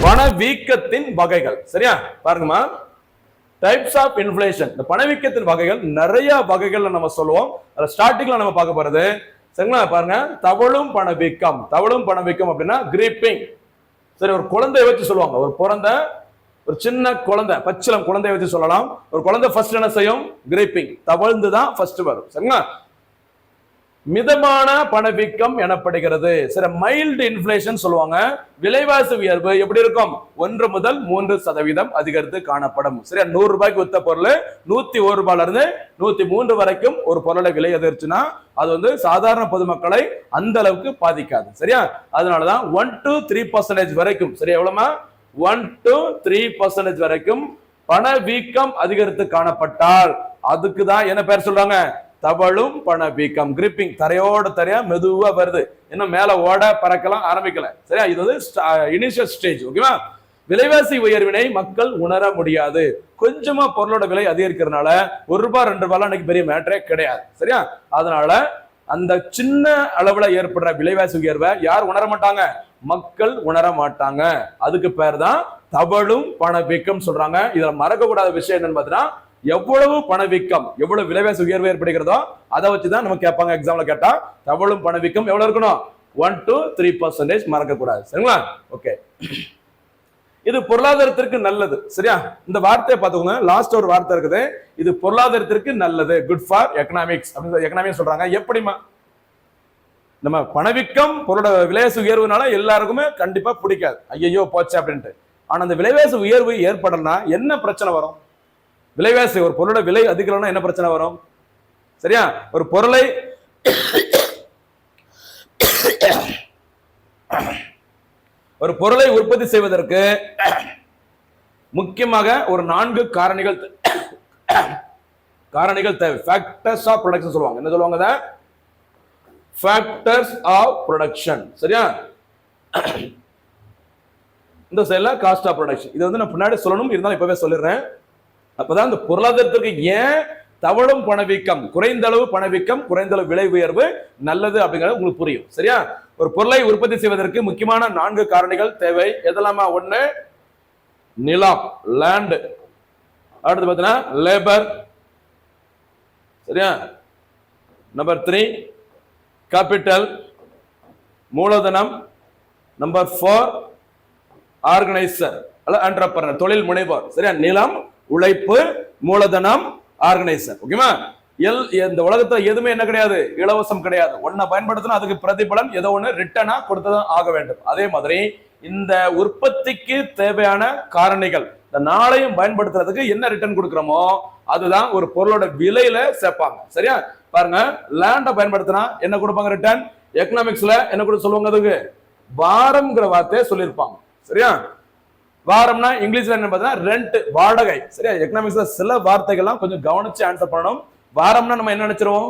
பணவீக்கத்தின் வகைகள். சரியா? பாருங்கம்மா, டைப்ஸ் ஆஃப் இன்ஃப்ளேஷன். இந்த பணவீக்கத்தின் வகைகள் நிறைய வகைகள்ல நம்ம சொல்லுவோம். அதுல ஸ்டார்டிங்ல நம்ம பார்க்க போறது சரிங்களா? பாருங்க, தவழும் பணவீக்கம். தவழும் பணவீக்கம் அப்படின்னா கிரீப்பிங். சரி, ஒரு குழந்தைய வச்சு சொல்லுவாங்க. ஒரு சின்ன குழந்தை, பச்சிலம் குழந்தைய வச்சு சொல்லலாம். ஒரு குழந்தை ஃபர்ஸ்ட் என்ன செய்யும்? கிரீப்பிங், தவழ்ந்து தான் ஃபர்ஸ்ட் வரும். சரிங்களா? மிதமான பணவீக்கம் எனப்படுகிறது. சரி, மைல்டு இன்ஃப்ளேஷன் சொல்லுவாங்க. விலைவாசி உயர்வு எப்படி இருக்கும்? 1 முதல் 3% அதிகரித்து காணப்படும். சரியா? 100 ரூபாய்க்கு வித்த பொருள் 101 ரூபாயில இருந்து 103 வரைக்கும் ஒரு பொருளை விலை அதிகரிச்சுன்னா அது சாதாரண பொதுமக்களை அந்த அளவுக்கு பாதிக்காது. சரியா? அதனாலதான் 1 to 3% வரைக்கும், சரியா, எவ்வளவுமா 1 to 3% வரைக்கும் பணவீக்கம் அதிகரித்து காணப்பட்டால் அதுக்கு தான் என்ன பேர் சொல்றாங்க? தவழும் பணவீக்கம். கிரிப்பிங், தரையோட தரையா மெதுவா வருது, இன்னும் மேல ஓட பறக்கலாம் ஆரம்பிக்கல. சரியா? இது இனிஷியல் ஸ்டேஜ். ஓகேவா? விலைவாசி உயர்வினை மக்கள் உணர முடியாது. கொஞ்சமா பொருளோட விலை அதிகரிக்கிறதுனால 1 ரூபாய் 2 ரூபாய் அன்னைக்கு பெரிய மேட்டரே கிடையாது. சரியா? அதனால அந்த சின்ன அளவுல ஏற்படுற விலைவாசி உயர்வை யார் உணர மாட்டாங்க? மக்கள் உணர மாட்டாங்க. அதுக்கு பேர் தான் தவழும் பணவீக்கம் சொல்றாங்க. இதுல மறக்க கூடாத விஷயம் என்னன்னு பாத்தீங்கன்னா, எவ்வளவு பணவீக்கம், எவ்வளவு விலைவாசி உயர்வு ஏற்படுகிறதோ அதை வச்சுதான் நம்ம கேட்பாங்க. எக்ஸாம்ல கேட்டா தவழும் பணவீக்கம் எவ்வளவு இருக்கணும்? 1 to 3% மறக்க கூடாது. சரிங்களா? ஓகே, இது பொருளாதாரத்திற்கு நல்லது. சரியா? இந்த வார்த்தையை பார்த்துக்கோங்க. லாஸ்ட் ஒரு வார்த்தை இருக்குது, இது பொருளாதாரத்திற்கு நல்லது, குட் ஃபார் எக்கனாமிக்ஸ் அப்படின்னு எக்கனாமிக்ஸ் சொல்றாங்க. எப்படிமா? நம்ம பணவீக்கம் பொருளோட விலைவாசி உயர்வுனால எல்லாருக்குமே கண்டிப்பா பிடிக்காது, ஐயோ போச்சு அப்படின்ட்டு. ஆனா அந்த விலைவாசி உயர்வு ஏற்படலன்னா என்ன பிரச்சனை வரும்? விலைவாசி, ஒரு பொருளோட விலை அதிகம்னா என்ன பிரச்சனை வரும்? சரியா? ஒரு பொருளை உற்பத்தி செய்வதற்கு முக்கியமாக ஒரு 4 காரணிகள் தேவை. ஃபேக்டர்ஸ் ஆஃப் ப்ரொடக்ஷன் சொல்லுவாங்க. என்ன சொல்லுவாங்க? Factors of production. சரியா? இந்த சைடுல காஸ்ட் ஆஃப் ப்ரொடக்ஷன். இது நான் பின்னாடி சொல்லணும், இருந்தாலும் இப்பவே சொல்லிடுறேன். அப்பதான் இந்த பொருளாதாரத்திற்கு ஏன் தவழும் பணவீக்கம், குறைந்த அளவு பணவீக்கம், குறைந்த அளவு விலை உயர்வு நல்லது அப்படிங்கிறது உங்களுக்கு புரியும். சரியா? ஒரு பொருளை உற்பத்தி செய்வதற்கு முக்கியமான 4 காரணிகள் தேவை. எதெல்லாமா? 1 நிலம், லேண்ட். அடுத்து பார்த்தீங்கன்னா லேபர். சரியா? நம்பர் 3 கேபிட்டல், மூலதனம். நம்பர் 4 ஆர்கனைசர் அல்ல என்டர்பிரனர், தொழில் முனைவோர். சரியா? நிலம், உழைப்பு, மூலதனம், ஆர்கனைசர். ஓகேவா? இந்த உலகத்துல எதுவுமே என்ன கிடையாது? இலவசம் கிடையாது. ஒன்ன பயன்படுத்தினா அதுக்கு பிரதிபலன் ஏதோ ஒண்ணு ரிட்டனா கொடுத்துதான் ஆக வேண்டும். அதே மாதிரி இந்த உற்பத்திக்கு தேவையான காரணிகள் இந்த நாளையும் பயன்படுத்துறதுக்கு என்ன ரிட்டர்ன் கொடுக்கிறோமோ அதுதான் ஒரு பொருளோட விலையில சேர்ப்பாங்க. சரியா? பாருங்க, லேண்ட பயன்படுத்தினா என்ன கொடுப்பாங்க ரிட்டர்ன்? எக்கனாமிக்ஸ்ல என்ன கூட சொல்லுவாங்க? அதுக்கு வாரம்ங்கிற வார்த்தையை சொல்லியிருப்பாங்க. சரியா? வாரம்னா இங்கிலீஷ்ல என்ன பார்த்தீங்கன்னா ரெண்ட், வாடகை. சரியா? எக்கனாமிக்ஸ்ல சில வார்த்தைகள்லாம் கொஞ்சம் கவனிச்சு ஆன்சர் பண்ணணும். வாரம்னா நம்ம என்ன நினைச்சிருவோம்?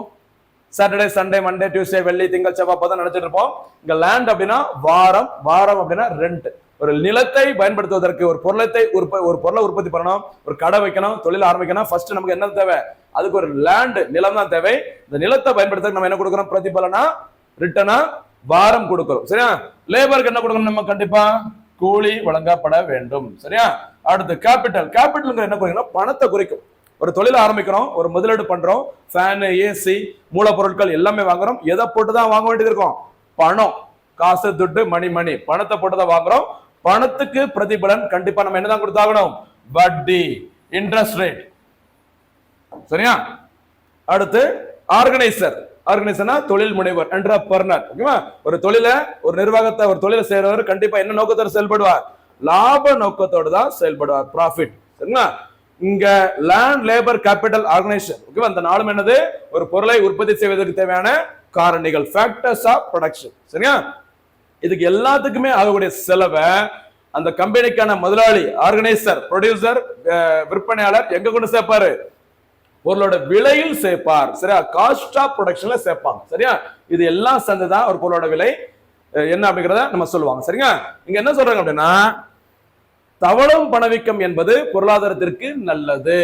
சாட்டர்டே, சண்டே, மண்டே, டியூஸ்டே, வெள்ளி, திங்கள், செவ்வாய் தான் நினைச்சிட்டு இருப்போம். இங்க லேண்ட் அப்படின்னா வாரம், வாரம் அப்படின்னா ரெண்ட். ஒரு நிலத்தை பயன்படுத்துவதற்கு ஒரு பொருளை உற்பத்தி பண்ணணும், ஒரு கடை வைக்கணும், தொழில் ஆரம்பிக்கணும், ஃபர்ஸ்ட் நமக்கு என்ன தேவை? அதுக்கு ஒரு லேண்ட், நிலம் தான் தேவை. இந்த நிலத்தை பயன்படுத்த நம்ம என்ன கொடுக்கிறோம்? பிரதிபலனா, ரிட்டனா, வாரம் கொடுக்கிறோம். சரியா? லேபருக்கு என்ன கொடுக்கணும்? நம்ம கண்டிப்பா கூலி வழங்கப்பட வேண்டும். சரியா? அடுத்து கேபிட்டல். கேபிட்டல் என்ன குறிக்கும்? பணத்தை குறிக்கும். ஒரு தொழில் ஆரம்பிக்கிறோம், ஒரு முதலீடு பண்றோம், ஃபேன், ஏசி, மூலப்பொருட்கள் எல்லாமே வாங்குறோம். எதை போட்டுதான் வாங்க வேண்டியது இருக்கும்? பணம், காசு, துட்டு, மணி, பணத்தை போட்டுதான் வாங்குறோம். பணத்துக்கு பிரதிபலன் கண்டிப்பா நம்ம என்னதான் கொடுத்தாகணும்? வட்டி, இன்ட்ரெஸ்ட் ரேட். சரியா? அடுத்து ஆர்கனைசர். ஆர்கனைசர்னா தொழில் முனைவர், என்டர்பிரனர். ஓகேவா? ஒரு நிர்வாகத்தை, ஒரு தொழிலை செய்யறவர் கண்டிப்பா என்ன நோக்கத்தோடு செயல்படுவார்? லாப நோக்கத்தோடு தான் செயல்படுவார், ப்ராஃபிட். சரிங்களா? இங்க லேண்ட், லேபர், கேபிட்டல், ஆர்கனைசேஷன். ஓகேவா? அந்த நாளும் என்னது? ஒரு பொருளை உற்பத்தி செய்வதற்கு தேவையான காரணிகள், ஃபேக்டர்ஸ் ஆஃப் ப்ரொடக்ஷன். சரியா? இதுக்கு எல்லாத்துக்குமே ஆகக்கூடிய செலவை அந்த கம்பெனிக்கான முதலாளி, ஆர்கனைசர், ப்ரொடியூசர், விற்பனையாளர் எங்க கொண்டு சேர்ப்பாரு? பொருளோட விலையில் சேர்ப்பார். சரியா? காஸ்ட் ஆஃப் ப்ரொடக்ஷன்ல சேர்ப்பாங்க. சரியா? இது எல்லாம் சேர்ந்துதான் ஒரு பொருளோட விலை என்ன அப்படிங்கறத நம்ம சொல்லுவாங்க. சரிங்க? இங்க என்ன சொல்றாங்க அப்படின்னா, தவளும் பணவீக்கம் என்பது பொருளாதாரத்திற்கு நல்லது.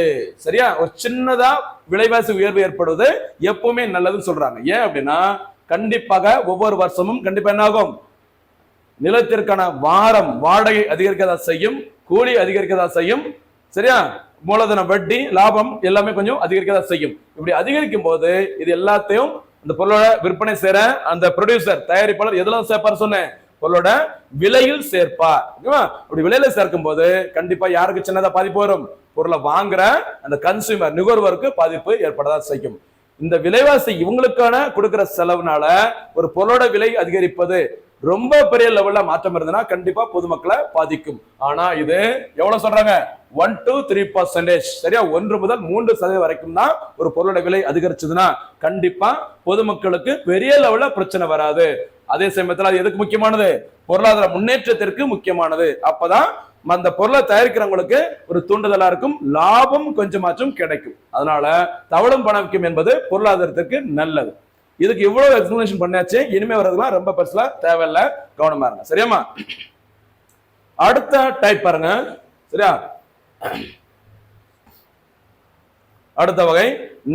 சரியா? ஒரு சின்னதா விலைவாசி உயர்வு ஏற்படுவது எப்பவுமே நல்லதுன்னு சொல்றாங்க. ஏன் அப்படின்னா, கண்டிப்பாக ஒவ்வொரு வருஷமும் கண்டிப்பா என்ன ஆகும்? நிலத்திற்கான வாடகை அதிகரிக்கதான் செய்யும், கூலி அதிகரிக்கதான் செய்யும். சரியா? மூலதன வட்டி, லாபம் எல்லாமே கொஞ்சம் அதிகரிக்கதான் செய்யும். இப்படி அதிகரிக்கும் போது இது எல்லாத்தையும் அந்த பொருளோட விற்பனை செய்யற அந்த ப்ரொடியூசர், தயாரிப்பாளர் எதெல்லாம் சேர்ப்பார் சொன்னேன், பொருளோட விலையில் சேர்ப்பார். அப்படி விலையில சேர்க்கும் போது கண்டிப்பா யாருக்கு சின்னதா பாதிப்பு வரும், பொருளை வாங்குற அந்த கன்சியூமர், நுகர்வோருக்கு பாதிப்பு ஏற்படதான் செய்யும். இந்த விலைவாசி இவங்களுக்கான கொடுக்கிற செலவுனால ஒரு பொருளோட விலை அதிகரிப்பது ரொம்ப பெரிய லெவல்ல மாற்றம் இருந்ததுன்னா கண்டிப்பா பொதுமக்களை பாதிக்கும். ஆனா இது எவ்வளவு சொல்றாங்க, 1 to 3%. சரியா? 1 முதல் 3% வரைக்கும் தான் ஒரு பொருளோட விலை அதிகரிச்சதுன்னா கண்டிப்பா பொதுமக்களுக்கு பெரிய லெவல்ல பிரச்சனை வராது. அதே சமயத்தில் அது எதுக்கு முக்கியமானது, பொருளாதார முன்னேற்றத்திற்கு முக்கியமானது. அப்பதான் அந்த பொருளை தயாரிக்கிறவங்களுக்கு ஒரு தூண்டுதலா இருக்கும், லாபம் கொஞ்சமாச்சும் கிடைக்கும். அதனால தவளும் பணவிக்கும் என்பது பொருளாதாரத்திற்கு நல்லது. இதுக்கு இவ்வளவு எக்ஸ்பிளனேஷன் பண்ணியாச்சு. இனிமே வர்றதுலாம் ரொம்ப பெருசா தேவையில்ல, கவனமா இருங்க. சரியாமா? அடுத்த டைப் பாருங்க. சரியா? அடுத்த வகை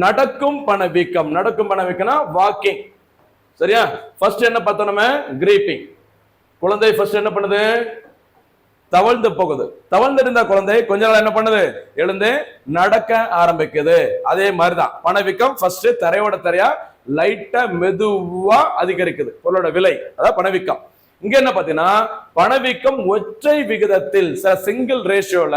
நடக்கும் பணவீக்கம். நடக்கும் பணவீக்கம்னா வாக்கிங். சரியா? ஃபர்ஸ்ட் என்ன பார்த்தோம் நம்ம, கிரீப்பிங். குழந்தை ஃபர்ஸ்ட் என்ன பண்ணுது, தவழ்ந்து போகுது. தவழ்ந்து இருந்த குழந்தை கொஞ்ச நாள் என்ன பண்ணுது, எழுந்து நடக்க ஆரம்பிக்குது. அதே மாதிரிதான் பணவீக்கம். ஃபர்ஸ்ட் தரையோட தரையா லைட்டா மெதுவா அதிகரிக்குது பொருளோட விலை, அதான் பணவீக்கம். இங்க என்ன பாத்தீங்கன்னா பணவீக்கம் ஒற்றை விகிதத்தில், சிங்கிள் ரேஷியோல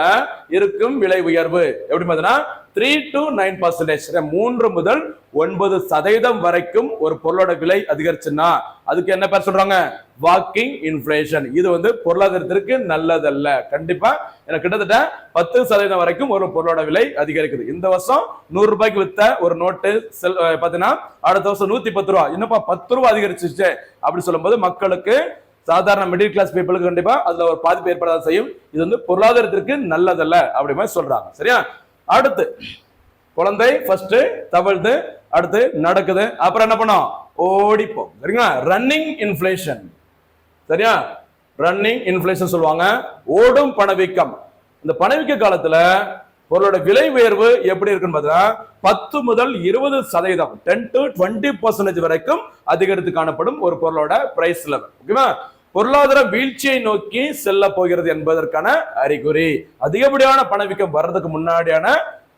இருக்கும் விலை உயர்வு. எப்படி பாத்தீங்கன்னா 3 to 9%, 3 முதல் 9% வரைக்கும் ஒரு பொருளோட விலை அதிகரிச்சுன்னா அதுக்கு என்ன பேர் சொல்றாங்க, வாக்கிங் இன்ஃபிளேஷன். இது வந்து பொருளாதாரத்திற்கு நல்லதல்ல. கண்டிப்பா எனக்கு கிட்டத்தட்ட 10% வரைக்கும் ஒரு பொருளோட விலை அதிகரிக்குது. இந்த வருஷம் 100 ரூபாய்க்கு வித்த ஒரு நோட்டு பாத்தீங்கன்னா அடுத்த வருஷம் 110 ரூபாய், இன்னப்பா 10 ரூபாய் அதிகரிச்சிச்சு. அப்படி சொல்லும் போது மக்களுக்கு, சாதாரண மிடில் கிளாஸ் பீப்புளுக்கு கண்டிப்பா அதுல ஒரு பாதிப்பு ஏற்படாத செய்யும். இது வந்து பொருளாதாரத்திற்கு நல்லதல்ல அப்படி மாதிரி சொல்றாங்க. சரியா? அடுத்து குழந்தை ஃபர்ஸ்ட் தவழ்ந்து, அடுத்து நடக்குது, அப்புறம் என்ன பண்ணும், ஓடிப்போம். சரிங்களா? Running inflation. சரியா? ரன்னிங் இன்ஃபிளேஷன் சொல்லுவாங்க. ஓடும் பணவீக்கம். இந்த பணவீக்க காலத்துல பொருளோட விலை உயர்வு எப்படி இருக்குன்னு பார்த்தா 10 முதல் 20%, 10 to 20% வரைக்கும் அதிகரித்து காணப்படும் ஒரு பொருளோட பிரைஸ் லெவல். ஓகேவா? பொருளாதார வீழ்ச்சியை நோக்கி செல்ல போகிறது என்பதற்கான அறிகுறி. அதிகப்படியான பணவீக்கம் வர்றதுக்கு முன்னாடியான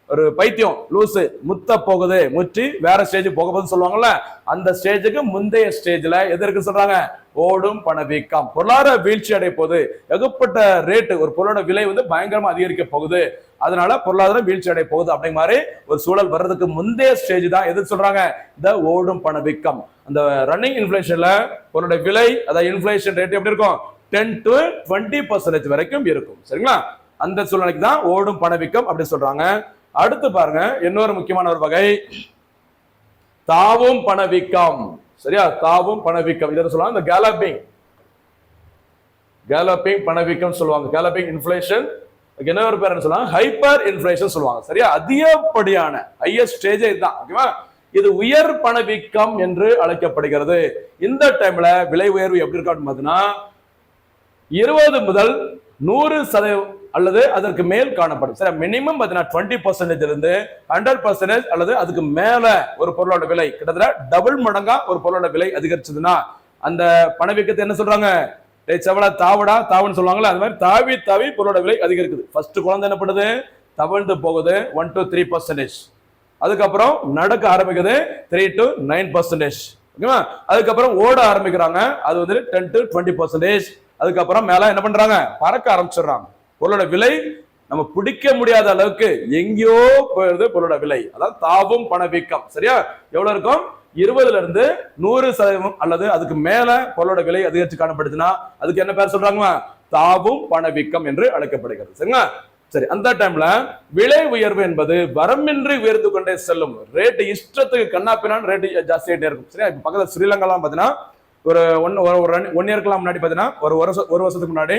ஒரு பைத்தியம், லூசு, முத்த போகுது, முற்றி வேற ஸ்டேஜ் போக போகுதுன்னு சொல்லுவாங்கல்ல, அந்த ஸ்டேஜுக்கு முந்தைய ஸ்டேஜ்ல எது இருக்கு சொல்றாங்க, ஓடும் பணவீக்கம். பொருளாதார வீழ்ச்சி அடைய போகுது, ஏகப்பட்ட ரேட்டு, ஒரு பொருளோட விலை வந்து பயங்கரமா அதிகரிக்க போகுது, அதனால பொருளாதாரம் வீழ்ச்சி அடைய போகுது அப்படிங்கிற மாதிரி ஒரு சூழல் வர்றதுக்கு முந்தைய ஸ்டேஜ் தான் எது சொல்றாங்க, இந்த ஓடும் பணவீக்கம். அந்த ரன்னிங் இன்ஃபிளேஷன்ல பொருளோட விலை, அதாவது இன்ஃபிளேஷன் ரேட் எப்படி இருக்கும், 10 to 20% வரைக்கும் இருக்கும். சரிங்களா? அந்த சூழ்நிலைக்கு தான் ஓடும் பணவீக்கம் அப்படி சொல்றாங்க. அடுத்து பாருங்க, இன்னொரு முக்கியமான ஒரு வகை தாவும் பணவீக்கம். சரியா? தாவும் பணவீக்கம் இதை சொல்லுவாங்க இந்த கேலப்பிங் பணவீக்கம் சொல்லுவாங்க. Galloping inflation. என்ன ஒரு பேர் சொல்லுவாங்க, ஹைப்பர் இன்ஃபிளேஷன் சொல்லுவாங்க. சரியா? அதிகப்படியான ஹையஸ்ட் ஸ்டேஜ் இதுதான். ஓகேவா? இது உயர் பணவீக்கம் என்று அழைக்கப்படுகிறது. இந்த டைம்ல விலை உயர்வு எப்படி இருக்கும் பார்த்தீங்கன்னா 20 முதல் 100% அல்லது அதற்கு மேல் காணப்படும். சரி, மினிமம் பார்த்தீங்கன்னா 20% இருந்து 100% அல்லது அதுக்கு மேல ஒரு பொருளோட விலை கிட்டத்தட்ட டபுள் மடங்கா ஒரு பொருளோட விலை அதிகரிச்சதுன்னா அந்த பணவீக்கத்தை என்ன சொல்றாங்க, தாவுன்னு சொல்லுவாங்கல்ல, அது மாதிரி தாவி தாவி பொருளோட விலை அதிகரிக்குது. ஃபர்ஸ்ட் குழந்தை என்ன பண்ணுது, தவழ்ந்து போகுது 1 to 3%. அதுக்கப்புறம் நடக்க ஆரம்பிக்குது 3 to 9%. ஓகேவா? அதுக்கப்புறம் ஓட ஆரம்பிக்கிறாங்க, அது வந்து 10 to 20%. அதுக்கப்புறம் மேல என்ன பண்றாங்க, பறக்க ஆரம்பிச்சிடுறாங்க. பொருளோட விலை நம்ம பிடிக்க முடியாத அளவுக்கு எங்கேயோ போயிருது பொருளோட விலை. அதாவது தாவும் பணவீக்கம். சரியா? எவ்வளவு இருக்கும், 20 இருந்து 100% அல்லது அதுக்கு மேல பொருளோட விலை அதிகரிச்சு காணப்படுதுன்னா அதுக்கு என்ன பேர் சொல்றாங்க, தாவும் பணவீக்கம் என்று அழைக்கப்படுகிறது. சரிங்களா? சரி, அந்த டைம்ல விலை உயர்வு என்பது வரம்பின்றி உயர்ந்து கொண்டே செல்லும். ரேட்டு இஷ்டத்துக்கு கண்ணாப்பினான் ரேட்டு ஜாஸ்தி ஆகிட்டே இருக்கும். சரியா? இப்ப பக்கத்துல ஸ்ரீலங்காலாம் பாத்தீங்கன்னா ஒரு 1 இயர்க்கெல்லாம் முன்னாடி பாத்தீங்கன்னா ஒரு வருஷத்துக்கு முன்னாடி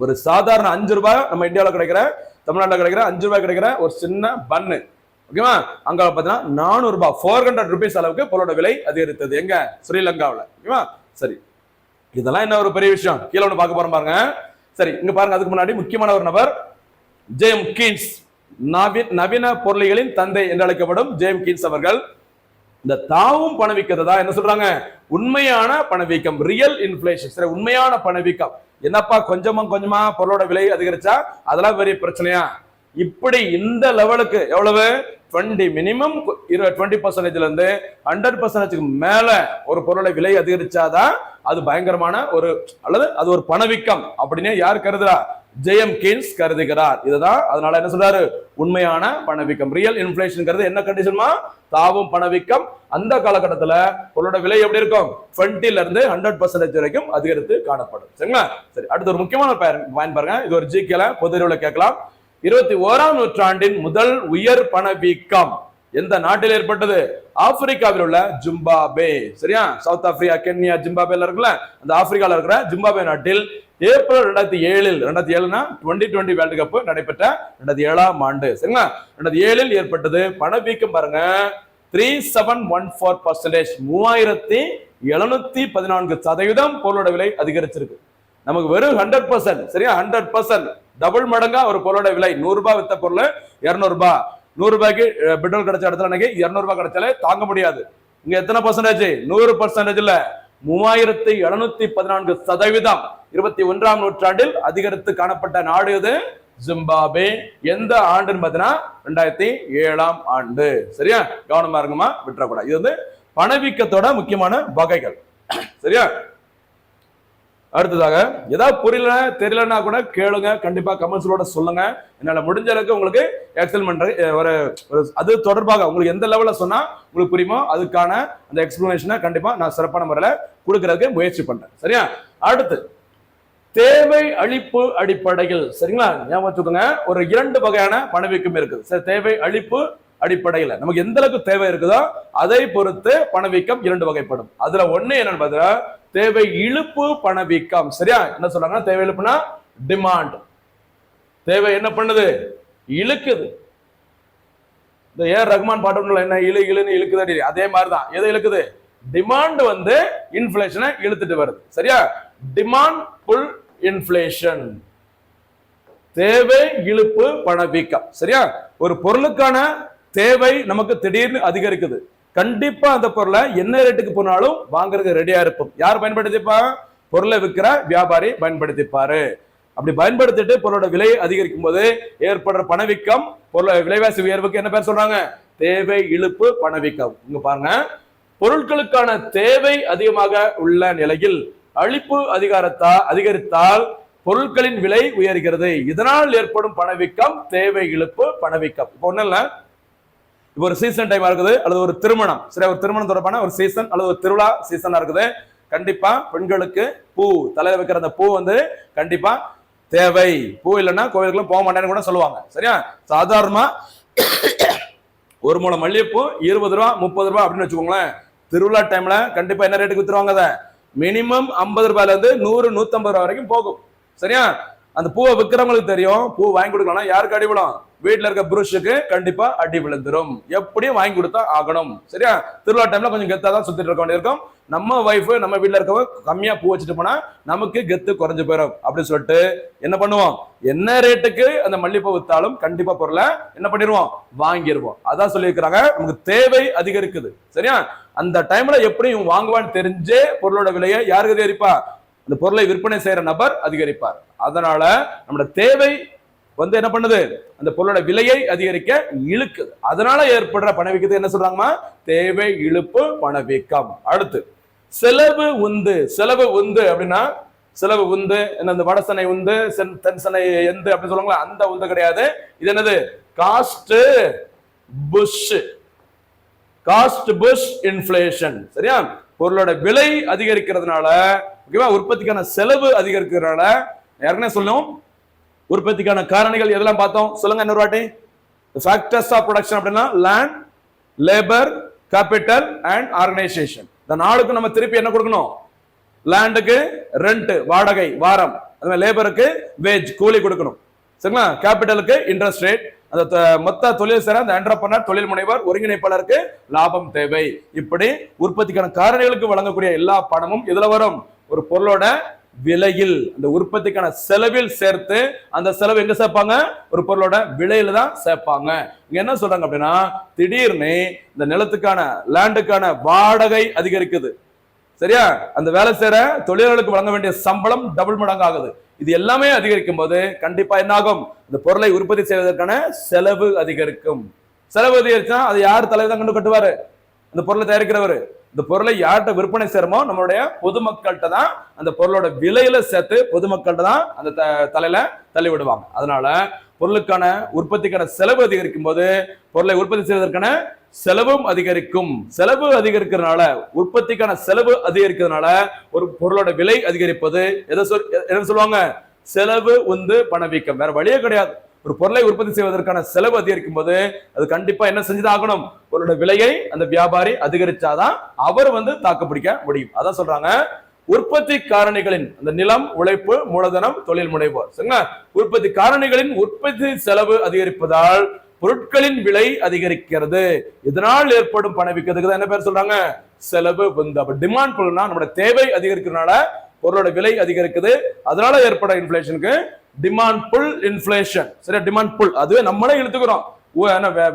ஒரு சாதாரண 5 ரூபாய் நம்ம இந்தியாவில் கிடைக்கிற, தமிழ்நாட்டில் கிடைக்கிற 5 ரூபாய் கிடைக்கிற ஒரு சின்ன பன்னு, ஓகேவா, அங்க பாத்தீங்கன்னா 400 ரூபாய் 400 rupees அளவுக்கு பொருளோட விலை அதிகரித்தது. எங்க, ஸ்ரீலங்காவில். ஓகேவா? சரி, இதெல்லாம் என்ன ஒரு பெரிய விஷயம், கீழே ஒண்ணு பார்க்க போறோம் பாருங்க. சரி, இங்க பாருங்க, அதுக்கு முன்னாடி முக்கியமான ஒரு நபர் ஜேம்ஸ் கீன்ஸ், நவீன பொருளிகளின் தந்தை என்று அழைக்கப்படும் ஜேம்ஸ் கீன்ஸ் அவர்கள் இந்த தாவும் பணவீக்கத்தை தான் என்ன சொல்றாங்க, உண்மையான பணவீக்கம், ரியல் இன்ஃபிளேஷன். சரி, உண்மையான பணவீக்கம். என்னப்பா கொஞ்சமா பொருளோட விலை அதிகரிச்சா அதெல்லாம் பெரிய பிரச்சனையா? இப்படி இந்த லெவலுக்கு எவ்வளவு 20 மினிமம் 20% இருந்து 100% மேல ஒரு பொருளை விலை அதிகரிச்சாதான் அது பயங்கரமான ஒரு அல்லது அது ஒரு பணவீக்கம் அப்படின்னு யார் கருதுறா? ஜேஎம் கீன்ஸ் கருதுகிறார். இதுதான் அதனால என்ன சொல்றாரு, உண்மையான பணவீக்கம், ரியல் இன்ஃபிளேஷன் என்ன கண்டிஷன்மா, தாவும் பணவீக்கம். அந்த காலகட்டத்துல பொருளோட விலை எப்படி இருக்கும், 20ல இருந்து 100% வரைக்கும் அதிகரித்து காணப்படும். சரிங்களா? சரி, அடுத்து ஒரு முக்கியமான பாயிண்ட் பாருங்க. இது ஒரு ஜிகேல பொது அறிவுல கேட்கலாம். 21ஆம் நூற்றாண்டின் முதல் உயர் பணவீக்கம் எந்த நாட்டில் ஏற்பட்டது? ஆப்பிரிக்காவில் உள்ள ஜிம்பாப்வே. சரியா? சவுத் ஆப்பிரிக்கா, கென்யா, ஜிம்பாப்வேல இருக்குல்ல, அந்த ஆப்பிரிக்கால இருக்கிற ஜிம்பாப்வே நாட்டில் ஏப்ரல் 2007னா 2020 வேர்ல்டு கப் நடைபெற்ற 2007ஆம் ஆண்டு. சரிங்களா? 2007 ஏற்பட்டது. பணவீக்கம் பாருங்க 3714%, 3714% பொருளோட விலை அதிகரிச்சிருக்கு. நமக்கு வெறும் 100%, சரியா, 100% டபுள் மடங்கா ஒரு பொருளோட விலை. 100 ரூபாய் வித்த பொருள் 200 ரூபாய், 100 ரூபாய்க்கு பெட்ரோல் கிடைச்ச இடத்துல எனக்கு 200 ரூபாய் கிடைச்சாலே தாங்க முடியாது. இங்க எத்தனை பர்சன்டேஜ்? 100% இல்ல, 3714%. 21ஆம் நூற்றாண்டில் அதிகரித்து காணப்பட்ட நாடு இது ஜிம்பாப்வே. எந்த ஆண்டுன்னு பாத்தீங்கன்னா 2007ஆம் ஆண்டு. சரியா? கவனமா இருக்குமா, விட்டுறக்கூடாது. இது பணவீக்கத்தோட முக்கியமான வகைகள். சரியா? அடுத்ததாக ஏதாவது புரியல தெரியலன்னா கூட கேளுங்க, கண்டிப்பா கமெண்ட்ஸோட சொல்லுங்க. என்னால முடிஞ்ச அளவுக்கு உங்களுக்கு எக்ஸ்பிளைன் பண்றேன். ஒரு அது தொடர்பாக உங்களுக்கு எந்த லெவல்ல சொன்னா உங்களுக்கு புரியுமோ அதுக்கான அந்த எக்ஸ்பிளனேஷனை கண்டிப்பா நான் சிறப்பான முறையில கொடுக்கறதுக்கு முயற்சி பண்றேன். சரியா? அடுத்து தேவை அளிப்பு அடிப்படையில். சரிங்களா? ஞாபகம் வச்சுக்கோங்க, ஒரு 2 வகையான பணவீக்கம் இருக்குது. சரி, தேவை அளிப்பு அடிப்படையில நமக்கு எந்த அளவுக்கு தேவை இருக்குதோ அதை பொறுத்து பணவீக்கம் 2 வகைப்படும். அதுல ஒண்ணு என்னன்னு பார்த்தா தேவை இழுப்பு பணவீக்கம். சரியா? என்ன சொல்றாங்க, தேவை இழுப்புனா டிமாண்ட். தேவை என்ன பண்ணுது, இழுக்குது. இந்த ஏஆர் ரஹ்மான் பாட்டு என்ன இழுன்னு இழுக்குது, அதே மாதிரிதான். எதை இழுக்குது? டிமாண்ட் இன்ஃபிளேஷனை இழுத்துட்டு வருது. சரியா? டிமாண்ட் புல் இன்ஃபிளேஷன், தேவை இழுப்பு பணவீக்கம். சரியா? ஒரு பொருளுக்கான தேவை நமக்கு திடீர்னு அதிகரிக்குது. கண்டிப்பா அந்த பொருளை என்ன ரேட்டுக்கு போனாலும் வாங்குறதுக்கு ரெடியா இருப்போம். யார் பயன்படுத்திப்பா? பொருளை விற்கிற வியாபாரி பயன்படுத்திப்பாரு. அப்படி பயன்படுத்திட்டு பொருளோட விலையை அதிகரிக்கும் போது ஏற்படுற பணவீக்கம், பொருளை விலைவாசி உயர்வுக்கு என்ன பேர் சொல்றாங்க? தேவை இழுப்பு பணவீக்கம். இங்க பாருங்க, பொருட்களுக்கான தேவை அதிகமாக உள்ள நிலையில் அளிப்பு அதிகரித்தால் பொருட்களின் விலை உயர்கிறது. இதனால் ஏற்படும் பணவீக்கம் தேவை இழுப்பு பணவீக்கம். இப்போ ஒண்ணு இல்ல, இப்போ ஒரு சீசன் டைமா இருக்குது, அல்லது ஒரு திருமணம், சரி, ஒரு திருமணம் தொடர்பான ஒரு சீசன் அல்லது ஒரு திருவிழா சீசனா இருக்குது. கண்டிப்பா பெண்களுக்கு பூ தலையில வைக்கிற அந்த பூ கண்டிப்பா தேவை. பூ இல்லைன்னா கோவிலுக்குள்ள போக மாட்டேன்னு கூட சொல்லுவாங்க. சரியா? சாதாரணமா ஒரு மூலம் மல்லிகைப்பூ 20 ரூபா 30 ரூபாய் அப்படின்னு வச்சுக்கோங்களேன். திருவிழா டைம்ல கண்டிப்பா என்ன ரேட்டுக்கு வித்துருவாங்க? அதை மினிமம் 50 ரூபாயில இருந்து 100 150 ரூபாய் வரைக்கும் போகும். சரியா? அந்த பூவை விற்கிறவங்களுக்கு தெரியும், பூ வாங்கி கொடுக்கலாம் யாருக்கு அடி விழும்? வீட்டுல இருக்க புருஷுக்கு கண்டிப்பா அடி விழுந்துரும். எப்படியும் வாங்கி கொடுத்தா ஆகணும். சரியா? திருவிழா டைம்ல கொஞ்சம் கெத்தா தான் சுத்திட்டு இருக்க வேண்டியிருக்கும். நம்ம வைஃப் நம்ம வீட்டுல இருக்கவங்க கம்மியா பூ வச்சுட்டு போனா நமக்கு கெத்து குறைஞ்சு போயிடும் அப்படின்னு சொல்லிட்டு என்ன பண்ணுவோம்? என்ன ரேட்டுக்கு அந்த மல்லிகைப்பூ வித்தாலும் கண்டிப்பா பொருளை என்ன பண்ணிடுவோம்? வாங்கிடுவோம். அதான் சொல்லியிருக்கிறாங்க, நமக்கு தேவை அதிகரிக்குது. சரியா? அந்த டைம்ல எப்படியும் வாங்குவான்னு தெரிஞ்சே பொருளோட விலையை யாருக்கு அதிகரிப்பா? அந்த பொருளை விற்பனை செய்யற நபர் அதிகரிப்பார். அதனால நம்மளோட தேவை என்ன பண்ணுது? அந்த பொருளோட விலையை அதிகரிக்க இழுக்குது. அதனால ஏற்படுற பணவீக்கத்தை என்ன சொல்றாங்கன்னா தேவை இழுப்பு பணவீக்கம். அடுத்து செலவு உந்து. செலவு உந்து அப்படின்னா செலவு உந்து என்ன? இந்த வடசனை உந்து தென்சனை எந்து அப்படின்னு சொல்லுவாங்களா, அந்த உந்து கிடையாது. இது என்னது? Cost push. Cost push inflation. சரியா? பொருளோட விலை அதிகரிக்கிறதுனால, ஓகேவா, உற்பத்திக்கான செலவு அதிகரிக்கிறதுனால, ஏற்கனவே சொல்லும் உற்பத்திக்கான காரணிகள் எதெல்லாம் பார்த்தோம் சொல்லுங்க இன்னொரு வாட்டி. ஃபேக்டர்ஸ் ஆஃப் ப்ரொடக்ஷன் அப்படின்னா land, labour, capital and organisation. இந்த நாளுக்கு நம்ம திருப்பி என்ன கொடுக்கணும்? லேண்டுக்கு ரெண்ட் வாடகை வாரம், லேபருக்கு வேஜ் கூலி கொடுக்கணும். சரிங்களா? கேபிட்டலுக்கு இன்ட்ரெஸ்ட் ரேட், அந்த மொத்த தொழில் சேர அந்த என்டர்பிரனர் தொழில் முனைவர் ஒருங்கிணைப்பாளருக்கு லாபம் தேவை. இப்படி உற்பத்திக்கான காரணிகளுக்கு வழங்கக்கூடிய எல்லா பணமும் இதுல வரும். ஒரு பொருளோட விலையில், அந்த உற்பத்திக்கான செலவில் சேர்த்து அந்த செலவு எங்க சேர்ப்பாங்க? ஒரு பொருளோட விலையில தான் சேர்ப்பாங்க. இங்க என்ன சொல்றாங்க அப்படின்னா, திடீர்னு இந்த நிலத்துக்கான லேண்டுக்கான வாடகை அதிகரிக்குது, சரியா? அந்த வேலை செய்யற தொழிலாளர்களுக்கு வழங்க வேண்டிய சம்பளம் டபுள் மடங்கு ஆகுது. இது எல்லாமே அதிகரிக்கும் போது கண்டிப்பா என்ன ஆகும்? இந்த பொருளை உற்பத்தி செய்வதற்கான செலவு அதிகரிக்கும். செலவு அதிகரிச்சா அது யார் தலைவர் தான் கண்டு கட்டுவாரு? அந்த பொருளை தயாரிக்கிறவர். இந்த பொருளை யார்கிட்ட விற்பனை செய்யறோமோ நம்மளுடைய பொதுமக்கள்கிட்ட தான் அந்த பொருளோட விலையில சேர்த்து பொதுமக்கள்கிட்ட தான் அந்த தலையில தள்ளி விடுவாங்க. அதனால பொருளுக்கான உற்பத்திக்கான செலவு அதிகரிக்கும் போது பொருளை உற்பத்தி செய்வதற்கான செலவும் அதிகரிக்கும். செலவு அதிகரிக்கிறதுனால, உற்பத்திக்கான செலவு அதிகரிக்கிறதுனால ஒரு பொருளோட விலை அதிகரிப்பது என்ன சொல்லுவாங்க? செலவு உந்து பணவீக்கம். வேற வழியே கிடையாது. ஒரு பொருளை உற்பத்தி செய்வதற்கான செலவு அதிகரிக்கும் போது அது கண்டிப்பா என்ன செஞ்சுதான் ஆகணும்? பொருளோட விலையை அந்த வியாபாரி அதிகரிச்சாதான் அவர் தாக்கு பிடிக்க முடியும். அதான் சொல்றாங்க, உற்பத்தி காரணிகளின் அந்த நிலம், உழைப்பு, மூலதனம், தொழில் முனைவோர், சரிங்களா? உற்பத்தி காரணிகளின் உற்பத்தி செலவு அதிகரிப்பதால் பொருட்களின் விலை அதிகரிக்கிறது. இதனால் ஏற்படும் பணவீக்கத்துக்கு தான் என்ன பேர் சொல்றாங்க? செலவு உந்து. அப்ப டிமாண்ட் புல்னா நம்மளோட தேவை அதிகரிக்கிறதுனால பொருளோட விலை அதிகரிக்குது. அதனால ஏற்பட இன்ஃபிளேஷனுக்கு டிமாண்ட் புல் இன்ஃபிளேஷன். சரியா? டிமாண்ட் புல் அதுவே நம்மளே இழுத்துக்கிறோம்.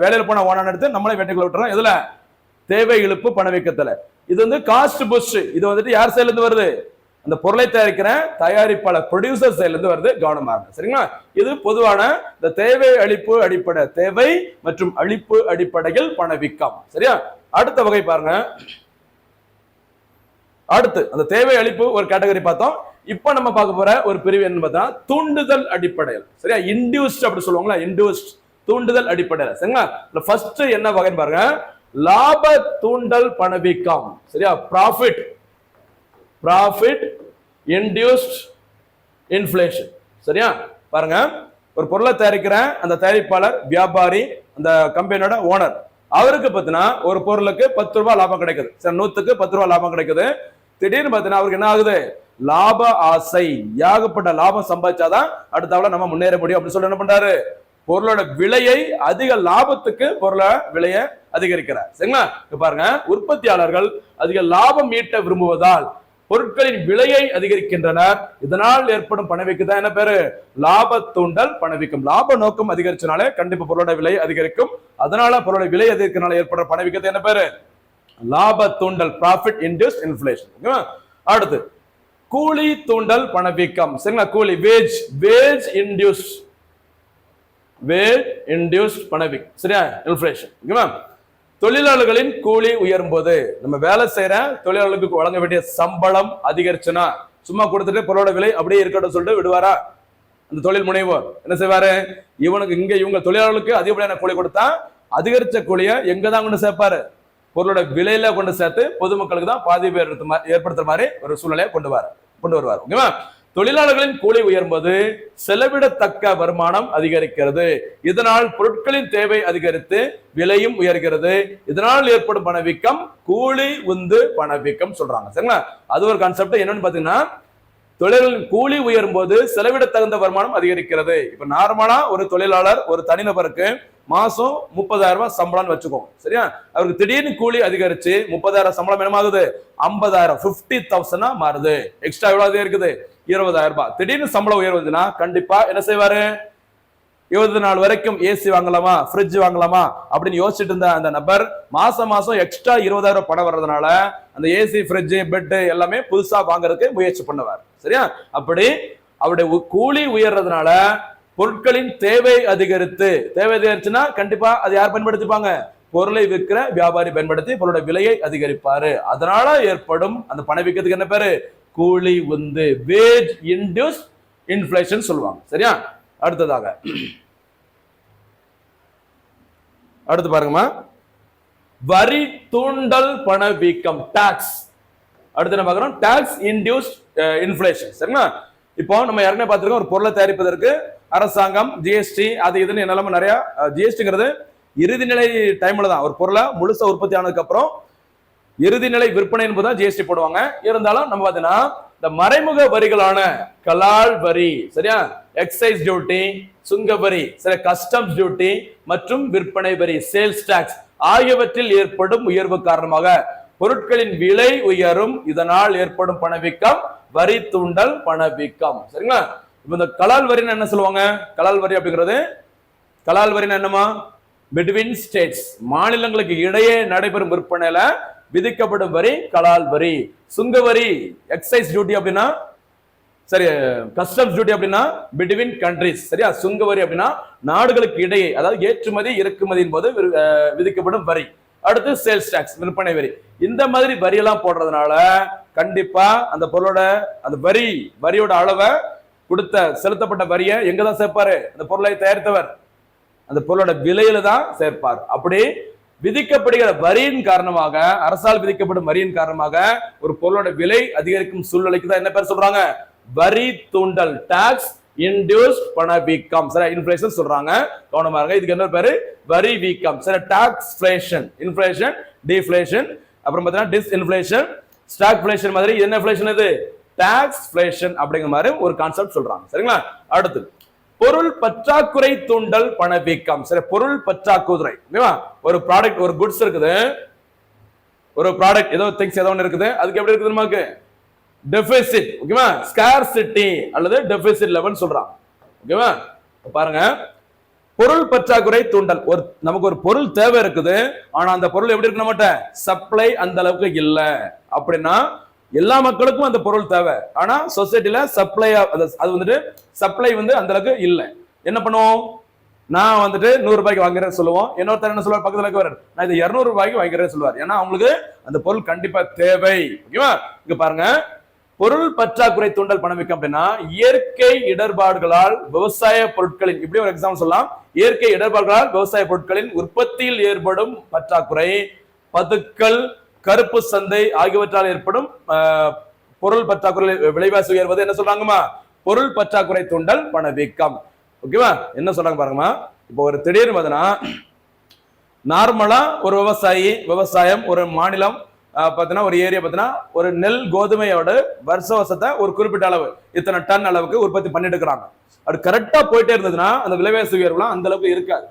வேலையில போன ஓனான எடுத்து நம்மளே வெட்டிக்குள்ள விட்டுறோம். இதுல தேவை இழுப்பு பணவீக்கத்துல. இது காஸ்ட் புஷ். இது யார் சைடுல இருந்து வருது? அந்த பொருளை தயாரிக்கிற தயாரிப்பாளர், ப்ரொடியூசர் சைடுல இருந்து வருது. கவனமா இருக்கு, சரிங்களா? இது பொதுவான இந்த தேவை அளிப்பு அடிப்படை, தேவை மற்றும் அளிப்பு அடிப்படையில் பணவீக்கம். சரியா? அடுத்த வகை பாருங்க. அடுத்து அந்த தேவை அளிப்பு ஒரு கேட்டகரி பார்த்தோம். இப்ப நம்ம பார்க்க போற ஒரு பிரிவு என்ன பார்த்தா தூண்டுதல் அடிப்படையில். சரியா? இன்டியூஸ்ட் அப்படி சொல்லுவாங்களா? இன்டியூஸ்ட், தூண்டுதல் அடிப்படையில். சரிங்களா? ஃபர்ஸ்ட் என்ன வகைன்னு பாருங்க. லாப தூண்டல் பணவீக்கம். சரியா? Profit induced inflation. சரியா? பாருங்க, ஒரு பொருளை தயாரிக்கிற அந்த தயாரிப்பாளர், வியாபாரி, அந்த கம்பெனியோட ஓனர், அவருக்கு பார்த்தீங்கன்னா ஒரு பொருளுக்கு 10 ரூபாய் லாபம் கிடைக்குது. சரி, 100க்கு 10 ரூபாய் லாபம் கிடைக்குது. திடீர்னு பார்த்தீங்கன்னா அவருக்கு என்ன ஆகுது? லாப ஆசை. ஏகப்பட்ட லாபம் சம்பாதிச்சாதான் அடுத்த நம்ம முன்னேற முடியும் அப்படின்னு சொல்லி என்ன பண்றாரு? பொருளோட விலையை அதிக லாபத்துக்கு பொருளை விலையை அதிகரிக்கிறார். சரிங்களா? பாருங்க, உற்பத்தியாளர்கள் அதிக லாபம் ஈட்ட விரும்புவதால் பொருட்களின் விலையை அதிகரிக்கின்றனர். இதனால் ஏற்படும் பணவீக்கம் தான் என்ன பேரு? லாப தூண்டல் பணவீக்கம். லாப நோக்கம் அதிகரிச்சனாலே கண்டிப்பா பொருளோட விலை அதிகரிக்கும். அதனால பொருளோட விலை அதிகரிக்கிறனால ஏற்படுற பணவீக்கத்தை என்ன பேரு? லாப தூண்டல், ப்ராஃபிட் இன்டியூஸ்ட் இன்ஃப்ளேஷன். அடுத்து கூலி தூண்டல் பணவீக்கம். சரிங்களா? கூலி, வேஜ் இன்டியூஸ்ட் பணவீக்கம். சரியா? இன்ஃப்ளேஷன். தொழிலாளர்களின் கூலி உயரும் போது, நம்ம வேலை செய்யற தொழிலாளர்களுக்கு வழங்க வேண்டிய சம்பளம் அதிகரிச்சுன்னா சும்மா கொடுத்துட்டு பொருளோட விலை அப்படியே இருக்கட்டும் சொல்லிட்டு விடுவாரா? அந்த தொழில் முனைவோர் என்ன செய்வாரு? இவங்க தொழிலாளர்களுக்கு அதிகப்படியான கூலி கொடுத்தா அதிகரிச்ச கூலியை எங்கதான் கொண்டு சேர்ப்பாரு? பொருளோட விலையில கொண்டு சேர்த்து பொதுமக்களுக்கு தான் பாதிப்பு ஏற்படுத்துற மாதிரி ஒரு சூழ்நிலையை கொண்டு வருவார். ஓகேவா? தொழிலாளர்களின் கூலி உயரும்போது செலவிடத்தக்க வருமானம் அதிகரிக்கிறது. இதனால் பொருட்களின் தேவை அதிகரித்து விலையும் உயர்கிறது. இதனால் ஏற்படும் பணவீக்கம் கூலி உந்து பணவீக்கம் சொல்றாங்க. சரிங்களா? அது ஒரு கான்செப்ட். என்னன்னு பாத்தீங்கன்னா, தொழிலாளர்களின் கூலி உயரும் போது செலவிட தகுந்த வருமானம் அதிகரிக்கிறது. இப்ப நார்மலா ஒரு தொழிலாளர், ஒரு தனிநபருக்கு மாசம் 30,000 ரூபாய் சம்பளம்னு வச்சுக்கோங்க. சரியா? அவருக்கு திடீர்னு கூலி அதிகரிச்சு 30,000 சம்பளம் என்னமாகுது? 50,000, 50,000 மாறுது. எக்ஸ்ட்ரா எவ்வளவு இருக்குது? 20,000 ரூபாய். திடீர்னு சம்பளம் உயர்வுதுன்னா கண்டிப்பா என்ன செய்வாரு? 20 நாள் வரைக்கும் ஏசி வாங்கலாமா, ஃப்ரிட்ஜ் வாங்கலாமா அப்படின்னு யோசிச்சுட்டு இருந்த அந்த நபர் மாசம் எக்ஸ்ட்ரா 20,000 பணம் வர்றதுனால அந்த ஏசி, ஃப்ரிட்ஜ், பெட் எல்லாமே புதுசா வாங்குறதுக்கு முயற்சி பண்ணுவார். சரியா? அப்படி அவருடைய கூலி உயர்றதுனால பொருட்களின் தேவை அதிகரிச்சுன்னா கண்டிப்பா அது யார் பயன்படுத்திப்பாங்க? பொருளை விற்கிற வியாபாரி பயன்படுத்தி பொருளோட விலையை அதிகரிப்பாரு. அதனால ஏற்படும் அந்த பணவீக்கத்துக்கு என்ன பேரு? கூலி உந்து, வேஜ் இன்டியூஸ்ட் இன்ஃப்ளேஷன் சொல்லுவாங்க. சரியா? அடுத்ததாக அடுத்து பாருங்கம்மா, வரி தூண்டல் பணவீக்கம், டாக்ஸ். அடுத்து என்ன பார்க்கிறோம்? Tax induced inflation. சரிங்களா? இப்போ நம்ம ஏற்கனவே பார்த்திருக்கோம், ஒரு பொருளை தயாரிப்பதற்கு அரசாங்கம் ஜிஎஸ்டி அது இதுன்னு என்னெல்லாம நிறைய. ஜிஎஸ்டிங்கிறது இறுதிநிலை டைம்ல தான். ஒரு பொருளை முழுசா உற்பத்தி ஆனதுக்கு அப்புறம் இறுதிநிலை விற்பனை என்பதுதான் ஜிஎஸ்டி போடுவாங்க. இருந்தாலும் நம்ம பாத்தீங்கன்னா இந்த மறைமுக வரிகளான கலால் வரி, சரியா, எக்ஸைஸ் டியூட்டி, சுங்க வரி, சரி, கஸ்டம்ஸ் டியூட்டி மற்றும் விற்பனை வரி, சேல்ஸ் டாக்ஸ் ஆகியவற்றில் ஏற்படும் உயர்வு காரணமாக பொருட்களின் விலை உயரும். இதனால் ஏற்படும் பணவீக்கம் வரி தூண்டல் பணவீக்கம். சரிங்களா? இப்ப இந்த கலால் வரின்னு என்ன சொல்லுவாங்க? கலால் வரி அப்படிங்கிறது கலால் வரின்னு என்னமா? பிட்வீன் ஸ்டேட்ஸ், மாநிலங்களுக்கு இடையே நடைபெறும் விற்பனையில விதிக்கப்படும் வரி கலால் வரி. சுங்க வரி எக்ஸைஸ் டியூட்டி அப்படின்னா சரி, கஸ்டம்ஸ் டியூட்டி அப்படின்னா பிட்வீன் கண்ட்ரிஸ். சரியா? சுங்க வரி அப்படின்னா நாடுகளுக்கு இடையே, அதாவது ஏற்றுமதி இறக்குமதியின் போது விதிக்கப்படும் வரி. அடுத்து சேல்ஸ் டாக்ஸ், விற்பனை வரி. இந்த மாதிரி வரி எல்லாம் போடுறதுனால கண்டிப்பா அந்த பொருளோட அந்த வரியோட அளவை கொடுத்த செலுத்தப்பட்ட வரியை எங்க தான் சேர்ப்பாரு? அந்த பொருளை தயாரித்தவர் அந்த பொருளோட விலையில தான் சேர்ப்பார். அப்படி விதிக்கப்படுகிற வரியின் காரணமாக, அரசால் விதிக்கப்படும் வரியின் காரணமாக ஒரு பொருளோட விலை அதிகரிக்கும் சூழ்நிலைக்கு தான் என்ன பேர் சொல்றாங்க? வரி தூண்டல், டாக்ஸ் இன்டியூஸ்ட் பணவீக்கம். சரி, இன்ஃப்ளேஷன் சொல்றாங்க, கவனமா இருங்க. இதுக்கு என்ன பேரு? வரி வீக்கம். சரி, டாக்ஸ்ஃப்ளேஷன், இன்ஃப்ளேஷன், டிஃப்ளேஷன், அப்புறம் பார்த்தீங்கன்னா டிஸ்இன்ஃப்ளேஷன், ஸ்டாக்ஃப்ளேஷன் மாதிரி என்ன இன்ஃப்ளேஷன்? இது டாக்ஸ்ஃப்ளேஷன் அப்படிங்கிற மாதிரி ஒரு கான்செப்ட் சொல்றாங்க. சரிங்களா? அடுத்து பொருள் பற்றாக்குறை தூண்டல் பணவீக்கம். சரி, பொருள் பற்றாக்குறை, ஒரு ப்ராடக்ட், ஒரு குட்ஸ் இருக்குது, ஒரு ப்ராடக்ட் ஏதோ திங்ஸ் ஏதோ ஒன்று இருக்குது, அதுக்கு எப்படி இருக்குது நமக்கு? டெபிசிட். ஓகேவா? ஸ்கார்சிட்டி அல்லது டெபிசிட் லெவல் சொல்றாங்க. ஓகேவா? பாருங்க, பொருள் பற்றாக்குறை தூண்டல். நமக்கு ஒரு பொருள் தேவை இருக்குது, ஆனா அந்த பொருள் எப்படி இருக்கு? நம்மகிட்ட சப்ளை அந்த அளவுக்கு இல்ல அப்படின்னா, எல்லா மக்களுக்கும் அந்த பொருள் தேவை, ஆனா சொசைட்டில சப்ளை அது வந்துட்டு சப்ளை வந்து அந்த அளவுக்கு இல்லை. என்ன பண்ணுவோம்? நான் வந்துட்டு 100 ரூபாய்க்கு வாங்குறேன்னு சொல்லுவோம், இன்னொருத்தர் என்ன சொல்லுவார்? பக்கத்துல இருக்க நான் இது 200 ரூபாய்க்கு வாங்கிறேன்னு சொல்லுவார். ஏன்னா அவங்களுக்கு அந்த பொருள் கண்டிப்பா தேவை. ஓகேவா? இங்க பாருங்க, பொருள் பற்றாக்குறை தூண்டல் பணவீக்கம் அப்படின்னா இயற்கை இடர்பாடுகளால் விவசாய பொருட்களின், இப்படி ஒரு எக்ஸாம்பிள் சொல்லலாம், இயற்கை இடர்பாடுகளால் விவசாய பொருட்களின் உற்பத்தியில் ஏற்படும் பற்றாக்குறை, பதுக்கல், கருப்பு சந்தை ஆகியவற்றால் ஏற்படும் பொருள் பற்றாக்குறை, விலைவாசி உயர்வது என்ன சொல்றாங்கம்மா? பொருள் பற்றாக்குறை தூண்டல் பணவீக்கம். ஓகேவா? என்ன சொல்றாங்க பாருங்கம்மா. இப்போ ஒரு திடீர்னு பார்த்தீங்கன்னா, நார்மலா ஒரு விவசாயம் ஒரு மாநிலம் பார்த்தீங்கன்னா, ஒரு ஏரியா பார்த்தீங்கன்னா, ஒரு நெல் கோதுமையோட வருஷத்தை ஒரு குறிப்பிட்ட அளவு இத்தனை டன் அளவுக்கு உற்பத்தி பண்ணிட்டு இருக்கிறாங்க. அது கரெக்டா போயிட்டே இருந்ததுன்னா அந்த விலைவாசி உயர்வுலாம் அந்த அளவுக்கு இருக்காது.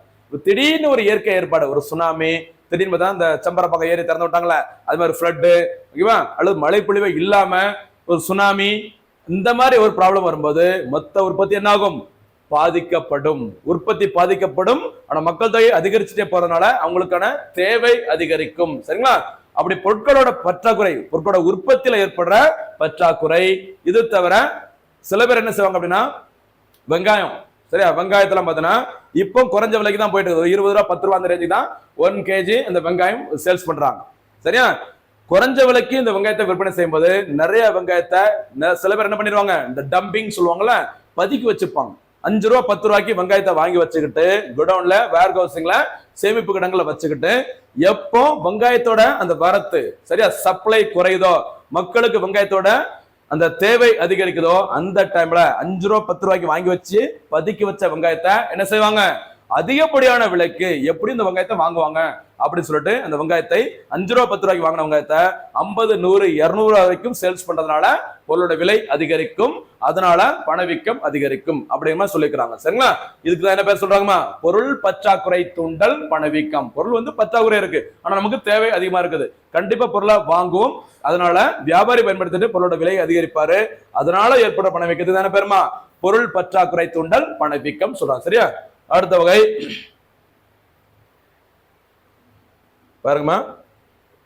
திடீர்னு ஒரு இயற்கை ஏற்பாடு, ஒரு சுனாமி, திடீர்னு பார்த்தா இந்த செம்பரப்பாக்கம் ஏரி திறந்து விட்டாங்களே, அது மாதிரி ஃப்ளட்டு, ஓகேவா, அல்லது மழை பொழிவே இல்லாம ஒரு சுனாமி, இந்த மாதிரி ஒரு ப்ராப்ளம் வரும்போது மொத்த உற்பத்தி என்ன ஆகும்? பாதிக்கப்படும். உற்பத்தி பாதிக்கப்படும், ஆனா மக்கள் தொகை அதிகரிச்சுட்டே போறதுனால அவங்களுக்கான தேவை அதிகரிக்கும். சரிங்களா? அப்படி பொருட்களோட பற்றாக்குறை, பொருட்களோட உற்பத்தியில ஏற்படுற பற்றாக்குறை. இது தவிர சில பேர் என்ன செய்வாங்க அப்படின்னா, வெங்காயம், சரியா, வெங்காயத்தெல்லாம் பார்த்தீங்கன்னா இப்போ குறைஞ்ச விலைக்கு தான் போயிட்டு இருக்குது. 20 ரூபா 10 ரூபா அந்த ரேஞ்சுக்கு தான் 1 kg இந்த வெங்காயம் சேல்ஸ் பண்றாங்க. சரியா? குறைஞ்ச விலைக்கு இந்த வெங்காயத்தை விற்பனை செய்யும் போது நிறைய வெங்காயத்தை சில பேர் என்ன பண்ணிடுவாங்க? இந்த டம்பிங் சொல்லுவாங்கல்ல, பதுக்கி வச்சுப்பாங்க. 5 ரூபா 10 ரூபாய்க்கு வெங்காயத்தை வாங்கி வச்சுக்கிட்டு குடவுன்ல, வேர் ஹவுசிங்ல, சேமிப்பு கிடங்குல வச்சுக்கிட்டு, எப்போ வெங்காயத்தோட அந்த வரத்து, சரியா, சப்ளை குறையுதோ, மக்களுக்கு வெங்காயத்தோட அந்த தேவை அதிகரிக்குதோ, அந்த டைம்ல 5 ரூபா 10 ரூபாய்க்கு வாங்கி வச்சு பதுக்கி வச்ச வெங்காயத்தை என்ன செய்வாங்க? அதிகப்படியான விலைக்கு எப்படி இந்த வெங்காயத்தை வாங்குவாங்க அப்படின்னு சொல்லிட்டு அந்த வெங்காயத்தை 5 ரூபா 10 ரூபாய்க்கு வாங்கின வெங்காயத்தை 50, 100, 200 வரைக்கும் சேல்ஸ் பண்றதுனால பொருளோட விலை அதிகரிக்கும், அதனால பணவீக்கம் அதிகரிக்கும் அப்படிங்கிற மாதிரி சொல்லிக்கிறாங்க. சரிங்களா? இதுக்கு தான் என்ன பேர் சொல்றாங்கம்மா? பொருள் பற்றாக்குறை தூண்டல் பணவீக்கம். பொருள் வந்து பற்றாக்குறை இருக்கு, ஆனா நமக்கு தேவை அதிகமா இருக்குது, கண்டிப்பா பொருளை வாங்குவோம், அதனால வியாபாரி பயன்படுத்திட்டு பொருளோட விலை அதிகரிப்பாரு, அதனால ஏற்பட பணவீக்கத்துக்கு தானே பேருமா பொருள் பற்றாக்குறை தூண்டல் பணவீக்கம் சொல்றாங்க. சரியா? அடுத்த வகை பாருங்கம்மா,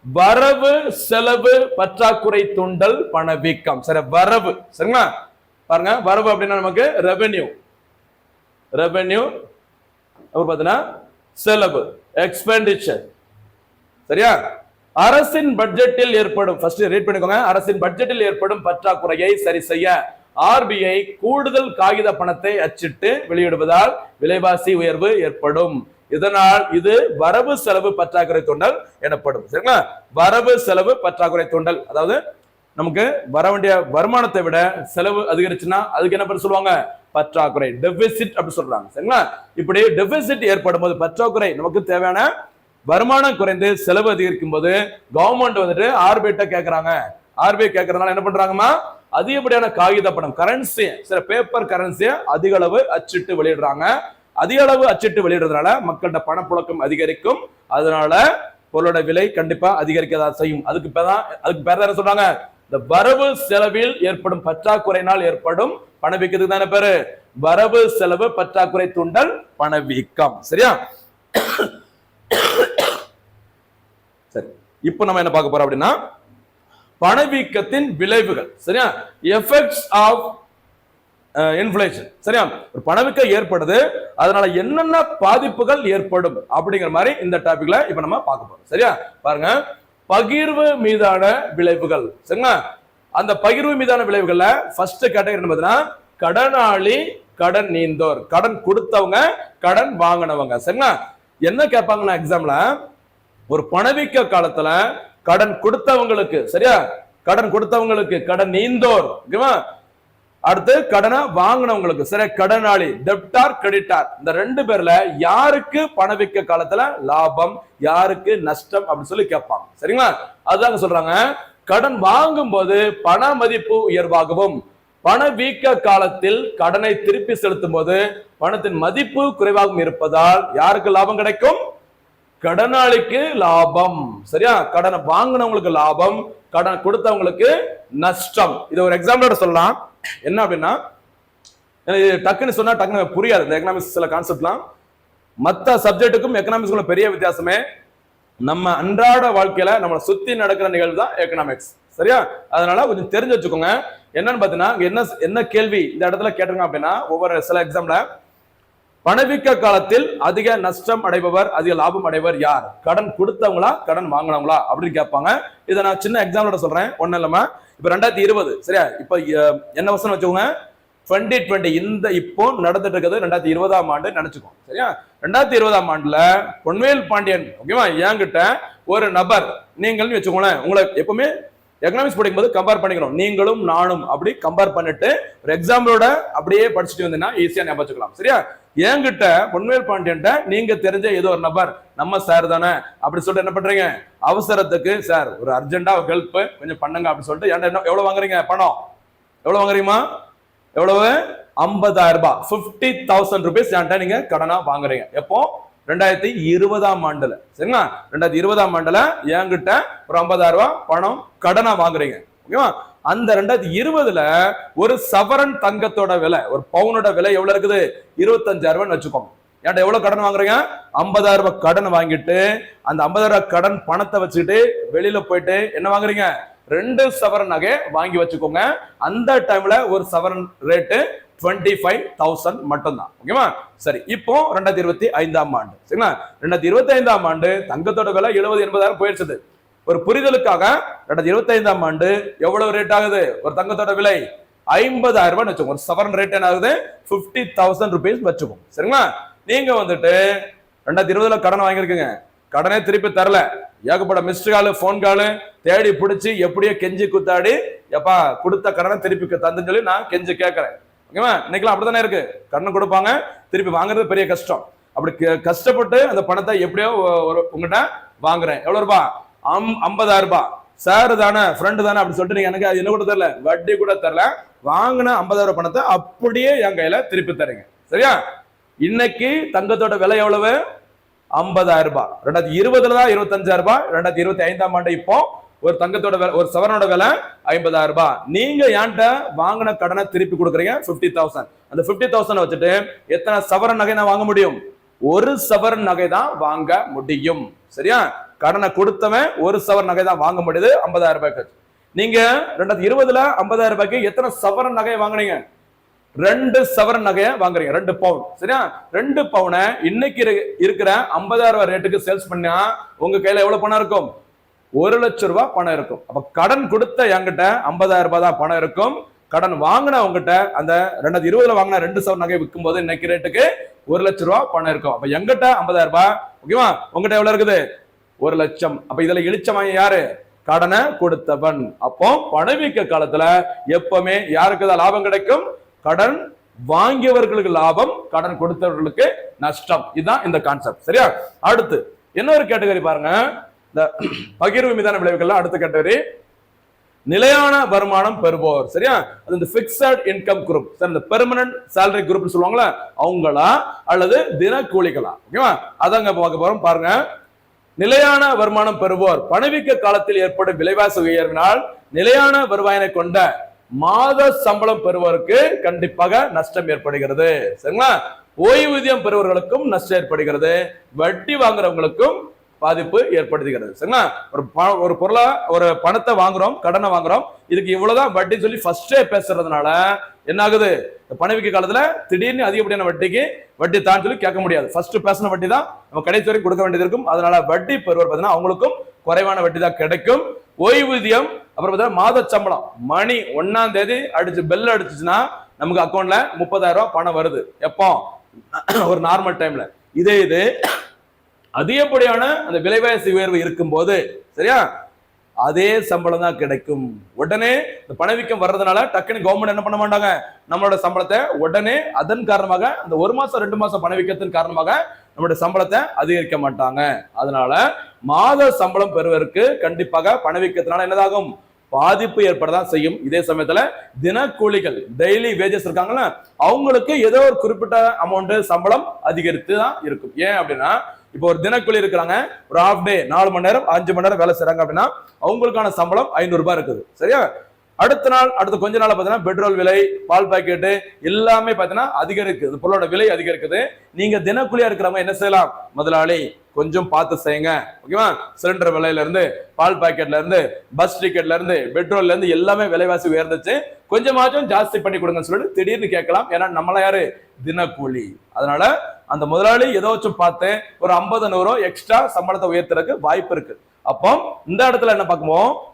வரவு செலவு பற்றாக்குறை தூண்டல் பணவீக்கம். சரி, வரவு, சரிங்களா? பாருங்க, வரவு அப்படின்னா நமக்கு ரெவென்யூ, அப்புறம் பார்த்தீங்கன்னா செலவு, எக்ஸ்பெண்டிச்சர். சரியா? அரசின் பட்ஜெட்டில் ஏற்படும், ஃபர்ஸ்ட் ரீட் பண்ணிக்கோங்க, அரசின் பட்ஜெட்டில் ஏற்படும் பற்றாக்குறையை சரி செய்ய ஆர்பிஐ கூடுதல் காகித பணத்தை அச்சிட்டு வெளியிடுவதால் விலைவாசி உயர்வு ஏற்படும். இதனால் இது வரவு செலவு பற்றாக்குறை தூண்டல் எனப்படும். சரிங்களா? வரவு செலவு பற்றாக்குறை தூண்டல், அதாவது நமக்கு வர வேண்டிய வருமானத்தை விட செலவு அதிகரிச்சுன்னா அதுக்கு என்ன பேர் சொல்லுவாங்க? பற்றாக்குறை, டெபிசிட் அப்படி சொல்றாங்க. சரிங்களா? இப்படி டெபிசிட் ஏற்படும் போது, பற்றாக்குறை, நமக்கு தேவையான வருமானம் குறைந்து செலவு அதிகரிக்கும் போது கவர்மெண்ட் வந்துட்டு ஆர்பிஐ கேட்கறாங்க. ஆர்பிஐ கேட்கறதுனால என்ன பண்றாங்கம்மா? அதிகப்படியான காகித பணம், கரன்சி, சில பேப்பர் கரன்சியை அதிக அளவு அச்சிட்டு வெளியிடுறாங்க. அதிக அளவு அச்சிட்டு வெளியிடுறதுனால மக்களோட பணப்புழக்கம் அதிகரிக்கும், அதனால பொருளோட விலை கண்டிப்பா அதிகரிக்கதான் செய்யும். அதுக்கு பேர் தான் என்ன சொல்றாங்க? இந்த வரவு செலவில் ஏற்படும் பற்றாக்குறையினால் ஏற்படும் பணவீக்கத்துக்கு தானே பேரு வரவு செலவு பற்றாக்குறை தூண்டல் பணவீக்கம். சரியா? சரி, இப்போ நம்ம என்ன பார்க்க போறோம் அப்படின்னா பணவீக்கத்தின் விளைவுகள். சரியா? Effects of inflation. சரியா? ஒரு பணவீக்கம் ஏற்படுது, அதனால என்னென்ன பாதிப்புகள் ஏற்படும் அப்படிங்கிற மாதிரி இந்த டாபிக்ல இப்ப நம்ம பார்க்க போறோம். சரியா? பாருங்க, பகிர்வு மீதான விளைவுகள். சரிங்களா? அந்த பகிர்வு மீதான விளைவுகள்ல ஃபர்ஸ்ட் கேட்டகரி என்ன பார்த்தீங்கன்னா கடனாளி, கடன் நீந்தோர். கடன் கொடுத்தவங்க, கடன் வாங்கினவங்க. சரிங்களா? என்ன கேட்பாங்கன்னா எக்ஸாம்ல, ஒரு பணவீக்க காலத்துல கடன் கொடுத்தவங்களுக்கு, சரியா, கடன் கொடுத்தவங்களுக்கு, கடன் நீந்தோர், ஓகேவா, அடுத்து கடனை வாங்கினவங்களுக்கு, சரி, கடனாளி, டெப்டார், கிரெடிட்டார், இந்த ரெண்டு பேர்ல யாருக்கு பணவீக்க காலத்துல லாபம், யாருக்கு நஷ்டம் அப்படின்னு சொல்லி கேட்பாங்க. சரிங்களா? அதுதாங்க சொல்றாங்க, கடன் வாங்கும் போது பண மதிப்பு உயர்வாகவும், பணவீக்க காலத்தில் கடனை திருப்பி செலுத்தும் போது பணத்தின் மதிப்பு குறைவாகவும் இருப்பதால் யாருக்கு லாபம் கிடைக்கும்? கடனாளிக்கு லாபம். சரியா? கடனை வாங்கினவங்களுக்கு லாபம், கடன் கொடுத்தவங்களுக்கு நஷ்டம். இது ஒரு எக்ஸாம்பிளோட சொல்லலாம். என்ன அப்படின்னா, டக்குன்னு சொன்னா டக்குன்னு புரியாது இந்த எக்கனாமிக்ஸ் சில கான்செப்ட்லாம். மற்ற சப்ஜெக்ட்டுக்கும் எக்கனாமிக்ஸ்க்குள்ள பெரிய வித்தியாசமே நம்ம அன்றாட வாழ்க்கையில நம்மளை சுத்தி நடக்கிற நிகழ்வு தான் எக்கனாமிக்ஸ். சரியா? அதனால கொஞ்சம் தெரிஞ்சு வச்சுக்கோங்க. என்னன்னு பாத்தீங்கன்னா என்ன கேள்வி இந்த இடத்துல கேட்டிருங்க அப்படின்னா, ஒவ்வொரு சில எக்ஸாம்ல பணவீக்க காலத்தில் அதிக நஷ்டம் அடைபவர், அதிக லாபம் அடைபவர் யார்? கடன் கொடுத்தவங்களா, கடன் வாங்கினவங்களா அப்படின்னு கேட்பாங்க. இதை நான் சின்ன எக்ஸாம்பிளோட சொல்றேன், ஒன்னும் இல்லாம. இப்ப 2020, சரியா, இப்ப என்ன வருஷம் வச்சுக்கோங்க, 2020. இந்த இப்போ நடந்துட்டு இருக்கிறது 2020ஆம் ஆண்டு நினைச்சுக்கோங்க. சரியா? 2020ஆம் ஆண்டுல பொன்வேல் பாண்டியன், ஓகேவா, என்கிட்ட ஒரு நபர், நீங்கள்னு வச்சுக்கோங்களேன், உங்களை எப்பவுமே எக்கனாமிக்ஸ் படிக்கும் போது கம்பேர் பண்ணிக்கிறோம், நீங்களும் நானும் அப்படி கம்பேர் பண்ணிட்டு ஒரு எக்ஸாம்பிளோட அப்படியே படிச்சுட்டு வந்தீங்கன்னா ஈஸியா ஞாபகம் வச்சுக்கலாம். சரியா? என்கிட்ட பொன்வேல் பாண்டியன்ட்ட நீங்க தெரிஞ்ச ஏதோ ஒரு நபர், நம்ம சார் தானே அப்படி சொல்லிட்டு என்ன பண்றீங்க, அவசரத்துக்கு சார் ஒரு அர்ஜென்டா ஹெல்ப் கொஞ்சம் பண்ணுங்க அப்படின்னு சொல்லிட்டு என்கிட்ட எவ்வளவு வாங்குறீங்க பணம்? எவ்வளவு வாங்குறீமா? எவ்வளவு? 50,000 ரூபாய், 50,000 rupees என்கிட்ட நீங்க கடனா வாங்குறீங்க. எப்போ? 2020ஆம் ஆண்டுல. சரிங்களா? 2020ஆம் ஆண்டுல என்கிட்ட ஒரு 50,000 ரூபாய் பணம் கடனா வாங்குறீங்க. ஓகேவா? அந்த 2020ல ஒரு சவரன் தங்கத்தோட விலை, ஒரு பவுனோட விலை எவ்வளவு இருக்குது? 25,000 ரூபாய் வச்சுக்கோங்க. என்கிட்ட எவ்வளவு கடன் வாங்குறீங்க? 50,000 ரூபாய் கடன் வாங்கிட்டு அந்த 50,000 ரூபாய் கடன் பணத்தை வச்சுட்டு வெளியில போயிட்டு என்ன வாங்குறீங்க? 2 சவரன் நகை வாங்கி வச்சுக்கோங்க. அந்த டைம்ல ஒரு சவரன் ரேட்டு 25,000 மட்டும்தான். ஓகேவா? சரி, இப்போ 2025ஆம் ஆண்டு. சரிங்களா? 2025ஆம் ஆண்டு தங்கத்தோட விலை 70,000-80,000 போயிடுச்சு. ஒரு புரிதலுக்காக 2025ஆம் ஆண்டு எவ்வளவு ரேட் ஆகுது? ஒரு தங்கத்தோட விலை 50,000 ரூபாய் வச்சுக்கோங்க. ஒரு சவரன் ரேட் என்ன ஆகுது? 50,000 rupees வச்சுக்கோங்க. சரிங்களா? நீங்க வந்துட்டு 2020ல கடன் வாங்கியிருக்கீங்க, கடனே திருப்பி தரல, ஏகப்பட்ட மிஸ்டு காலு, போன் காலு தேடி பிடிச்சி எப்படியோ கெஞ்சி குத்தாடி எப்பா கொடுத்த கடனை திருப்பி தந்துன்னு சொல்லி நான் கெஞ்சி கேட்கறேன். ஓகேவா? இன்னைக்கெல்லாம் அப்படித்தானே இருக்கு. கடன் கொடுப்பாங்க, திருப்பி வாங்குறது பெரிய கஷ்டம். அப்படி கஷ்டப்பட்டு அந்த பணத்தை எப்படியோ உங்ககிட்ட வாங்குறேன். எவ்வளவு ரூபாய்? 50,000 ரூபாய். சார் தானே, ஃப்ரெண்டு தானே அப்படி சொல்லிட்டு நீங்க எனக்கு என்ன கூட தரல, வட்டி கூட தரல, வாங்கின 50,000 பணத்தை அப்படியே என் கையில திருப்பி தரீங்க. சரியா? இன்னைக்கு தங்கத்தோட விலை எவ்வளவு? 50,000 ரூபாய். 2020ல தான் 25,000 ரூபாய். 2025ஆம் ஆண்டு இப்போ ஒரு தங்கத்தோட விலை, ஒரு சவரனோட விலை 50,000 ரூபாய். நீங்க என்கிட்ட வாங்கின கடனை திருப்பி கொடுக்குறீங்க 50,000. அந்த 50,000 வச்சுட்டு எத்தனை சவரன் நகை நான் வாங்க முடியும்? ஒரு சவரன் நகை தான் வாங்க முடியும். சரியா? கடனை கொடுத்தவன் ஒரு சவரன் நகை தான் வாங்க முடியுது 50,000 ரூபாய்க்கு. நீங்க 2020ல 50,000 ரூபாய்க்கு எத்தனை சவரன் நகையை வாங்குனீங்க? 2 சவரன் நகையை வாங்குறீங்க, 2 பவுன். சரியா? 2 பவுனை இன்னைக்கு இருக்கிற 50,000 ரூபாய் ரேட்டுக்கு சேல்ஸ் பண்ணா உங்க கையில எவ்வளவு பணம் இருக்கும்? 1 லட்சம் ரூபாய் பணம் இருக்கும். அப்ப கடன் கொடுத்த என்கிட்ட 50,000 ரூபாய் தான் பணம் இருக்கும். கடன் வாங்கின உங்ககிட்ட அந்த 2020ல வாங்கின 2 சவரன் நகை விற்கும் போது இன்னைக்கு ரேட்டுக்கு 1 லட்சம் ரூபாய் பணம் இருக்கும். அப்ப எங்கிட்ட 50,000 ரூபாய், ஓகேவா, உங்ககிட்ட எவ்வளவு இருக்குது? 1 லட்சம். அப்ப இதுல இழிச்சவன் யாரு? கடனை கொடுத்தவன். அப்போ பணவீக்க காலத்துல எப்பவுமே யாருக்கு தான் லாபம் கிடைக்கும்? கடன் வாங்கியவர்களுக்கு லாபம், கடன் கொடுத்தவர்களுக்கு நஷ்டம். இதுதான் இந்த கான்செப்ட். சரியா? அடுத்து இன்னொரு கேட்டகரி பாருங்க, இந்த பகிர்வு மீதான விளைவுகள். அடுத்த கேட்டகரி நிலையான வருமானம் பெறுவோர். சரியா? அது இந்த பிக்ஸட் இன்கம் குரூப். இந்த பெர்மனன்ட் சேலரி குரூப் சொல்லுவாங்களா, அவங்களா அல்லது தினக்கூலிகளா? ஓகேவா? அதாங்க பார்க்க போறோம். பாருங்க, நிலையான வருமானம் பெறுவோர் பணவீக்க காலத்தில் ஏற்படும் விலைவாசி உயர்வினால் நிலையான வருவாயினை கொண்ட மாத சம்பளம் பெறுவதற்கு கண்டிப்பாக நஷ்டம் ஏற்படுகிறது. சரிங்களா? ஓய்வூதியம் பெறுவர்களுக்கும் நஷ்டம் ஏற்படுகிறது. வட்டி வாங்குறவங்களுக்கும் பாதிப்பு ஏற்படுத்துகிறது. சரிங்களா? ஒரு பொருளா ஒரு பணத்தை வாங்குறோம், கடனை வாங்குறோம், இதுக்கு இவ்வளவுதான் வட்டி சொல்லி ஃபர்ஸ்டே பேசுறதுனால என்ன ஆகுது? பணவீக்க காலத்துல திடீர்னு அதிகப்படியான வட்டி தான் சொல்லி கேட்க முடியாது. ஃபர்ஸ்ட் பேசின வட்டி தான் நம்ம கடைசி வரைக்கும் கொடுக்க வேண்டியது இருக்கும். அதனால வட்டி பெறுவர் பார்த்தீங்கன்னா அவங்களுக்கும் குறைவான வட்டி தான் கிடைக்கும். ஓய்வூதியம் அப்புறம் பார்த்தீங்கன்னா மாத சம்பளம் மணி 1ஆம் தேதி அடிச்சு பெல் அடிச்சுச்சுன்னா நமக்கு அக்கௌண்ட்ல 30,000 ரூபாய் பணம் வருது. எப்போ? ஒரு நார்மல் டைம்ல. இது அதிகப்படியான அந்த விலைவாசி உயர்வு இருக்கும் போது சரியா அதே சம்பளம் தான் கிடைக்கும். உடனே இந்த பணவீக்கம் வர்றதுனால டக்குன்னு கவர்மெண்ட் என்ன பண்ண மாட்டாங்க, நம்மளோட சம்பளத்தை உடனே அதன் காரணமாக அந்த 1 மாசம் 2 மாசம் பணவீக்கத்தின் காரணமாக நம்மளுடைய சம்பளத்தை அதிகரிக்க மாட்டாங்க. அதனால மாத சம்பளம் பெறுவதற்கு கண்டிப்பாக பணவீக்கத்தினால என்னதாகும்? பாதிப்பு ஏற்படதான் செய்யும். இதே சமயத்துல தினக்கூலிகள் டெய்லி வேஜஸ் இருக்காங்கன்னா அவங்களுக்கு ஏதோ ஒரு குறிப்பிட்ட அமௌண்ட் சம்பளம் அதிகரித்து தான் இருக்கும். ஏன் அப்படின்னா இப்போ ஒரு தினக்கூலி இருக்கிறாங்க, ஒரு ஹாஃப் டே 4 மணி நேரம் 5 மணி நேரம் வேலை செய்றாங்க அப்படின்னா அவங்களுக்கான சம்பளம் 500 ரூபாய் இருக்குது. சரியா? அடுத்த கொஞ்ச நாள் பார்த்தீங்கன்னா பெட்ரோல் விலை, பால் பாக்கெட்டு எல்லாமே பார்த்தீங்கன்னா அதிகரிக்குது, பொருளோட விலை அதிகரிக்குது. நீங்க தினக்கூலியா இருக்கிறவங்க என்ன செய்யலாம்? முதலாளி கொஞ்சம் பார்த்து செய்யுங்க, ஓகேவா? சிலிண்டர் விலையில இருந்து, பால் பாக்கெட்ல இருந்து, பஸ் டிக்கெட்ல இருந்து, பெட்ரோல்ல இருந்து எல்லாமே விலைவாசி உயர்ந்துச்சு, கொஞ்சமாச்சும் ஜாஸ்தி பண்ணி கொடுங்கன்னு சொல்லிட்டு திடீர்னு கேட்கலாம். ஏன்னா நம்மள யாரு? தினக்கூலி. அதனால அந்த முதலாளி ஏதாச்சும் பார்த்து ஒரு 50-100 எக்ஸ்ட்ரா சம்பளத்தை உயர்த்துறதுக்கு வாய்ப்பு இருக்கு. அப்போ இந்த இடத்துல என்ன பார்க்கும்போது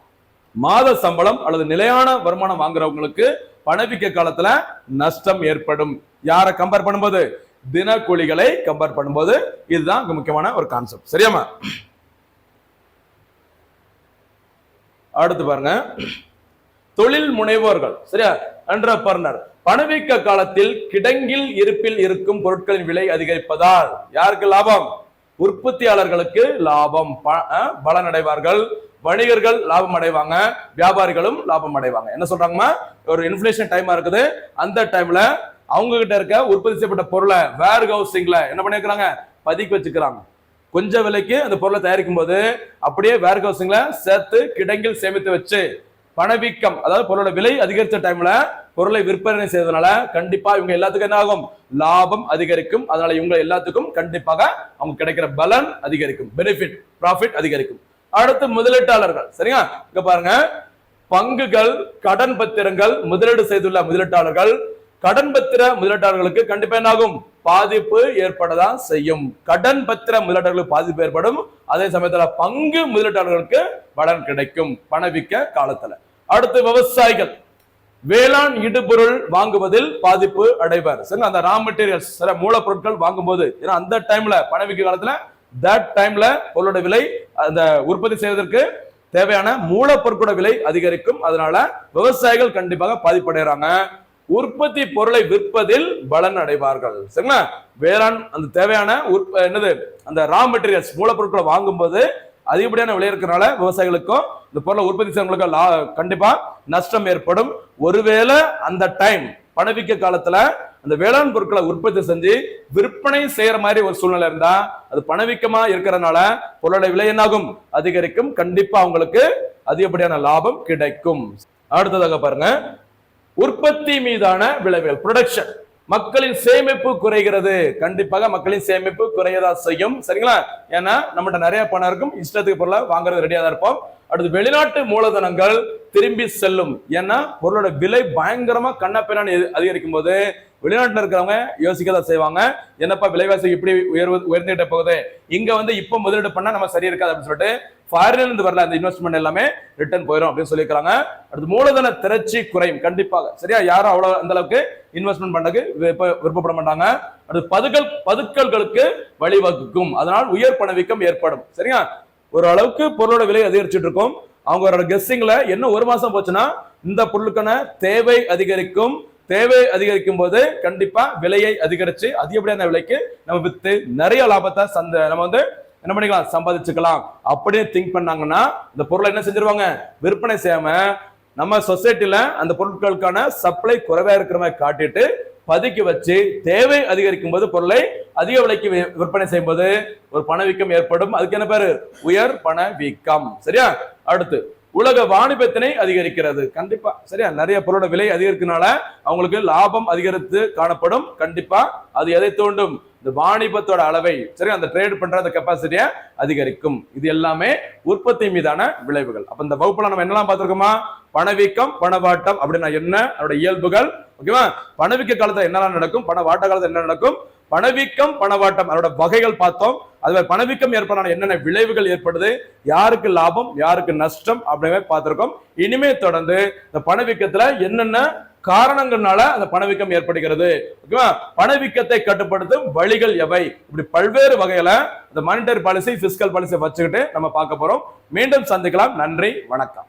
மாத சம்பளம் அல்லது நிலையான வருமானம் வாங்குறவங்களுக்கு பணவீக்க காலத்துல நஷ்டம் ஏற்படும். யாரை கம்பேர் பண்ணும்போது? தினக்கூலிகளை கம்பேர் பண்ணும்போது. இதுதான் முக்கியமான ஒரு கான்செப்ட். சரியாமா? அடுத்து பாருங்க, தொழில் முனைவோர்கள். சரியா? என்டர்பிரனர். பணவீக்க காலத்தில் கிடங்கில் இருப்பில் இருக்கும் பொருட்களின் விலை அதிகரிப்பதால் யாருக்கு லாபம்? உற்பத்தியாளர்களுக்கு லாபம், பலனடைவார்கள். வணிகர்கள் லாபம் அடைவாங்க, வியாபாரிகளும் லாபம் அடைவாங்க. என்ன சொல்றாங்கன்னா ஒரு இன்ஃப்ளேஷன் டைமா இருக்குது, அந்த டைம்ல அவங்க கிட்ட இருக்க உற்பத்தி செய்யப்பட்ட பொருளை வேர் ஹவுசிங்ல என்ன பண்ணிருக்காங்க? பதுக்கி வச்சுக்கிறாங்க. கொஞ்சம் விலைக்கு அந்த பொருளை தயாரிக்கும் போது அப்படியே வேர் ஹவுசிங்ல சேர்த்து கிடங்கில் சேமித்து வச்சு பணவீக்கம் அதாவது பொருளோட விலை அதிகரித்த டைம்ல பொருளை விற்பனை செய்வதனால கண்டிப்பா இவங்க எல்லாத்துக்கும் என்ன ஆகும்? லாபம் அதிகரிக்கும். அதனால இவங்க எல்லாத்துக்கும் கண்டிப்பாக அவங்க கிடைக்கிற பலன் அதிகரிக்கும், பெனிஃபிட், ப்ராஃபிட் அதிகரிக்கும். அடுத்து முதலீட்டாளர்கள். சரியா? இங்க பாருங்க, பங்குகள், கடன் பத்திரங்கள் முதலீடு செய்துள்ள முதலீட்டாளர்கள், கடன் பத்திர முதலீட்டாளர்களுக்கு கண்டிப்பா என்ன ஆகும்? பாதிப்பு ஏற்படதான் செய்யும். கடன் பத்திர முதலீட்டாளர்களுக்கு பாதிப்பு ஏற்படும். அதே சமயத்துல பங்கு முதலீட்டாளர்களுக்கு பலன் கிடைக்கும் பணவீக்க காலத்துல. அடுத்து விவசாயிகள் வேளாண் இடுபொருள் வாங்குவதில் பாதிப்பு அடைவர். சரி, அந்த ரா மெட்டீரியல்ஸ் மூலப்பொருட்கள் வாங்கும்போது ஏன்னா அந்த டைம்ல பணவீக்க காலத்துல டைம்ல பொருளோட விலை அந்த உற்பத்தி செய்வதற்கு தேவையான மூலப்பொருட்களோட விலை அதிகரிக்கும். அதனால விவசாயிகள் கண்டிப்பாக பாதிப்படைகிறாங்க. உற்பத்தி பொருளை விற்பதில் பலன் அடைவார்கள். சரிங்களா? வேளாண் அந்த தேவையான என்னது அந்த ரா மெட்டீரியல்ஸ் மூலப்பொருட்களை வாங்கும்போது அதிகப்படியான விலை இருக்கிறனால விவசாயிகளுக்கும் இந்த பொருளை உற்பத்தி செய்யறவங்களுக்கு கண்டிப்பா நஷ்டம் ஏற்படும். ஒருவேளை அந்த டைம் பணவீக்க காலத்துல அந்த வேளாண் பொருட்களை உற்பத்தி செஞ்சு விற்பனை செய்யற மாதிரி ஒரு சூழ்நிலை இருந்தா அது பணவீக்கமா இருக்கிறதுனால பொருளோட விலை என்னாகும்? அதிகரிக்கும். கண்டிப்பா அவங்களுக்கு அதிகப்படியான லாபம் கிடைக்கும். அடுத்ததாக பாருங்க, உற்பத்தி மீதான விளைவுகள், ப்ரொடக்ஷன். மக்களின் சேமிப்பு குறைகிறது. கண்டிப்பாக மக்களின் சேமிப்பு குறையதா செய்யும். சரிங்களா? ஏன்னா நம்மகிட்ட நிறைய பணம் இருக்கும், இஷ்டத்துக்கு பொருளை வாங்குறது ரெடியா தான் இருப்போம். அடுத்து வெளிநாட்டு மூலதனங்கள் திரும்பி செல்லும். ஏன்னா பொருளோட விலை பயங்கரமா கண்ணப்பெண்ணான்னு அதிகரிக்கும் போது வெளிநாட்டுல இருக்கிறவங்க யோசிக்கதான் செய்வாங்க, என்னப்பா விலைவாசி இப்படி உயர்ந்துகிட்ட போகுது, இங்க வந்து இப்ப முதலீடு பண்ணா நம்ம சரி இருக்காது அப்படின்னு சொல்லிட்டு ஃபாரின்ல இருந்து வரல அந்த இன்வெஸ்ட்மெண்ட் எல்லாமே ரிட்டர்ன் போயிடும் அப்படின்னு சொல்லியிருக்காங்க. அடுத்து மூலதன திரட்சி குறையும். கண்டிப்பாக சரியா? யாரும் அவ்வளவு அந்த அளவுக்கு இன்வெஸ்ட்மெண்ட் பண்ணக்கு விருப்பப்பட மாட்டாங்க. அடுத்து பதுக்கல்களுக்கு வழிவகுக்கும். அதனால் உயர் பணவீக்கம் ஏற்படும். சரியா? ஒரு அளவுக்கு பொருளோட விலை அதிகரிச்சுட்டு இருக்கும். அவங்களோட கெஸ்ஸிங்ல என்ன 1 மாசம் போச்சுன்னா இந்த பொருளுக்கான தேவை அதிகரிக்கும். தேவை அதிகரிக்கும் போது கண்டிப்பா விலையை அதிகரிச்சு அதிகப்படியான விலைக்கு நம்ம வித்து நிறைய லாபத்தை நம்ம வந்து என்ன பண்ணிக்கலாம்? சம்பாதிச்சுக்கலாம். அப்படியே திங்க் பண்ணாங்கன்னா இந்த பொருளை என்ன செஞ்சிருவாங்க? விற்பனை செய்யாம நம்ம சொசைட்டில அந்த பொருட்களுக்கான சப்ளை குறைவா இருக்கிற மாதிரி காட்டிட்டு பதுக்கி வச்சு தேவை அதிகரிக்கும் போது பொருளை அதிக விலைக்கு விற்பனை செய்யும் போது ஒரு பணவீக்கம் ஏற்படும். அதுக்கு என்ன பேரு? உயர் பணவீக்கம். சரியா? அடுத்து உலக வாணிபத்தினை அதிகரிக்கிறது. கண்டிப்பா சரியா, நிறைய பொருளோட விலை அதிகரிக்கிறதுனால அவங்களுக்கு லாபம் அதிகரித்து காணப்படும். கண்டிப்பா அது எதை தூண்டும்? இந்த வாணிபத்தோட அளவை, சரி, அந்த ட்ரேட் பண்ற அந்த கெப்பாசிட்டியை அதிகரிக்கும். இது எல்லாமே உற்பத்தி மீதான விளைவுகள். அப்ப இந்த வகுப்புல நம்ம என்னெல்லாம் பார்த்திருக்கோமா? பணவீக்கம், பணவாட்டம் அப்படின்னா என்ன, அதோட இயல்புகள், ஓகேவா? பணவீக்க காலத்துல என்னெல்லாம் நடக்கும், பணவாட்ட காலத்துல என்ன நடக்கும், பணவீக்கம் பணவாட்டம் அதோட வகைகள் பார்த்தோம். அதுவே பணவீக்கம் ஏற்படான என்னென்ன விளைவுகள் ஏற்படுது, யாருக்கு லாபம் யாருக்கு நஷ்டம் அப்படிங்கிற பார்த்திருக்கோம். இனிமே தொடர்ந்து இந்த பணவீக்கத்துல என்னென்ன காரணங்கள்னால அந்த பணவீக்கம் ஏற்படுகிறது, ஓகேவா? பணவீக்கத்தை கட்டுப்படுத்தும் வழிகள் எவை, இப்படி பல்வேறு வகையில இந்த மானிட்டரி பாலிசி, பிஸ்கல் பாலிசி வச்சுக்கிட்டு நம்ம பார்க்க போறோம். மீண்டும் சந்திக்கலாம். நன்றி, வணக்கம்.